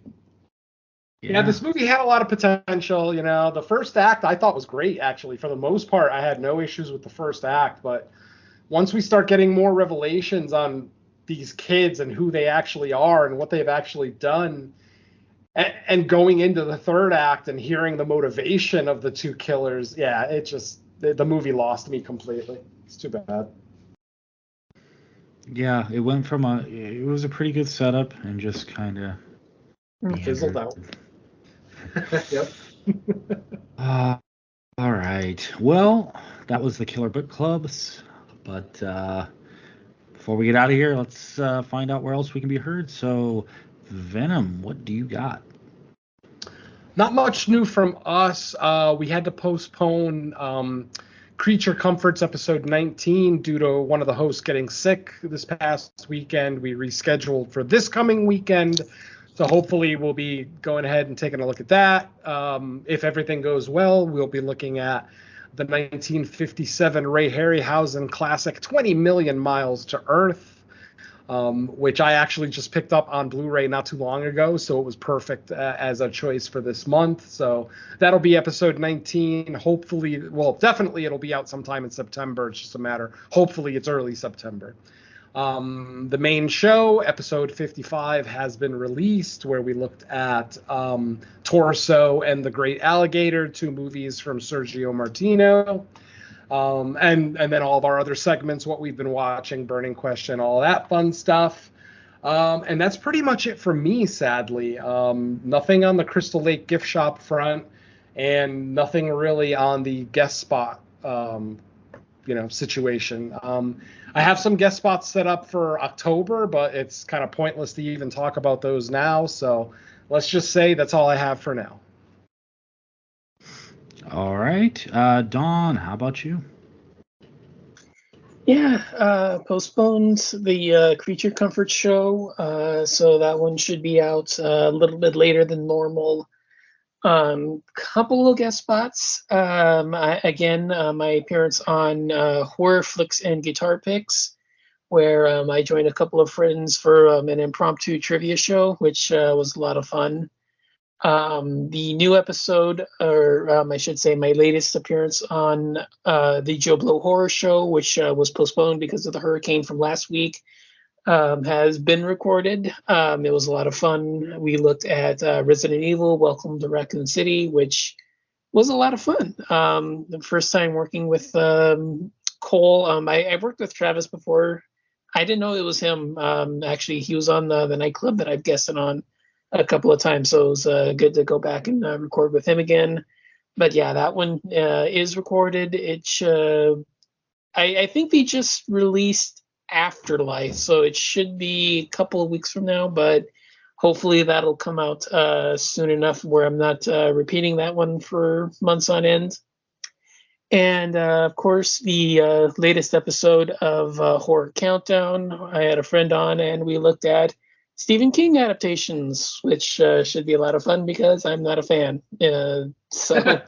Yeah, this movie had a lot of potential. The first act I thought was great, actually. For the most part, I had no issues with the first act. But once we start getting more revelations on these kids and who they actually are and what they've actually done, and going into the third act and hearing the motivation of the two killers, yeah, the movie lost me completely. It's too bad. Yeah, it went from it was a pretty good setup and just kind of fizzled out. Yep. All right. Well, that was the Killer Book Clubs. But before we get out of here, let's find out where else we can be heard. So, Venom, what do you got? Not much new from us. We had to postpone Creature Comforts episode 19 due to one of the hosts getting sick this past weekend. We rescheduled for this coming weekend. So hopefully we'll be going ahead and taking a look at that. If everything goes well, we'll be looking at the 1957 Ray Harryhausen classic 20 Million Miles to Earth, which I actually just picked up on Blu-ray not too long ago, so it was perfect as a choice for this month. So that'll be episode 19. Hopefully, well, definitely it'll be out sometime in September. It's just a matter. Hopefully it's early September. The main show, episode 55, has been released, where we looked at Torso and The Great Alligator, two movies from Sergio Martino. And then all of our other segments, what we've been watching, Burning Question, all that fun stuff. And that's pretty much it for me, sadly. Nothing on the Crystal Lake gift shop front, and nothing really on the guest spot situation. I have some guest spots set up for October, but it's kind of pointless to even talk about those now. So let's just say that's all I have for now. All right. Dawn, how about you? Yeah, postponed the Creature Comfort show. So that one should be out a little bit later than normal. Couple of guest spots. My appearance on Horror Flicks and Guitar Picks, where I joined a couple of friends for an impromptu trivia show, which was a lot of fun. The new episode, or I should say my latest appearance on the Joe Blow Horror Show, which was postponed because of the hurricane from last week, has been recorded. It was a lot of fun. We looked at Resident Evil, Welcome to Raccoon City, which was a lot of fun. The first time working with Cole. I worked with Travis before. I didn't know it was him. Actually, he was on the nightclub that I've guested on a couple of times, so it was good to go back and record with him again. But yeah, that one is recorded. I think they just released Afterlife, so it should be a couple of weeks from now, but hopefully that'll come out soon enough where I'm not repeating that one for months on end. And of course, the latest episode of Horror Countdown, I had a friend on and we looked at Stephen King adaptations, which should be a lot of fun because I'm not a fan. So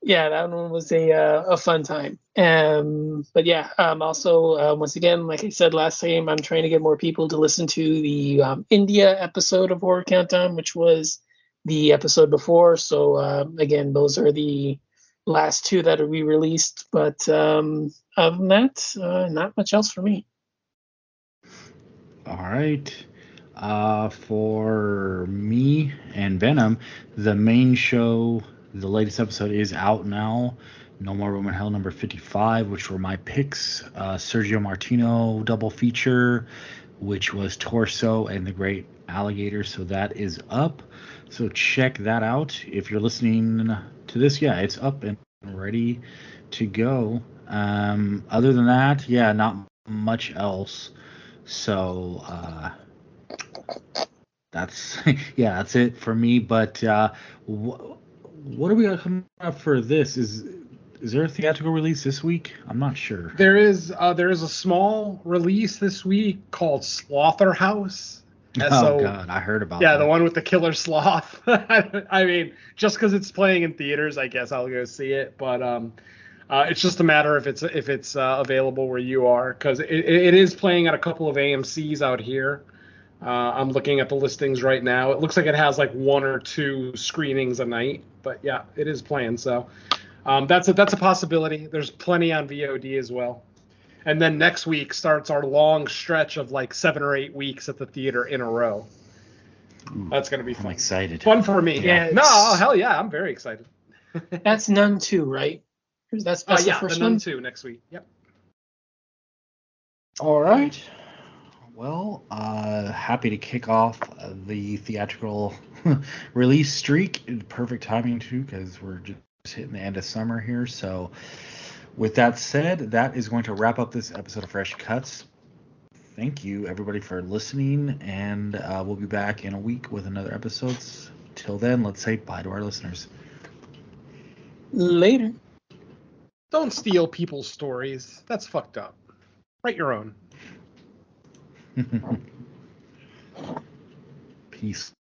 yeah, that one was a fun time. But yeah, also, once again, like I said last time, I'm trying to get more people to listen to the India episode of Horror Countdown, which was the episode before. So again, those are the last two that we released. But other than that, not much else for me. All right. For me and Venom, the main show, the latest episode is out now. No More Room in Hell number 55, which were my picks. Sergio Martino double feature, which was Torso and the Great Alligator. So that is up. So check that out. If you're listening to this, yeah, it's up and ready to go. Other than that, yeah, not much else. So that's that's it for me. But what are we gonna come up for this? Is there a theatrical release this week? I'm not sure. There is a small release this week called Slaughterhouse. God, I heard about that. Yeah, the one with the killer sloth. I mean, just because it's playing in theaters, I guess I'll go see it. But it's just a matter if it's available where you are, because it is playing at a couple of AMC's out here. I'm looking at the listings right now. It looks like it has like 1 or 2 screenings a night, but yeah, it is playing. So that's a possibility. There's plenty on VOD as well. And then next week starts our long stretch of like 7 or 8 weeks at the theater in a row. That's going to be fun. I'm excited. Fun for me. Yeah, no, hell yeah, I'm very excited. That's Nun 2, right? That's the first the Nun one? 2 next week. Yep. All right. Well, happy to kick off the theatrical release streak. Perfect timing, too, because we're just hitting the end of summer here. So with that said, that is going to wrap up this episode of Fresh Cuts. Thank you, everybody, for listening, and we'll be back in a week with another episode. Till then, let's say bye to our listeners. Later. Don't steal people's stories. That's fucked up. Write your own. Peace.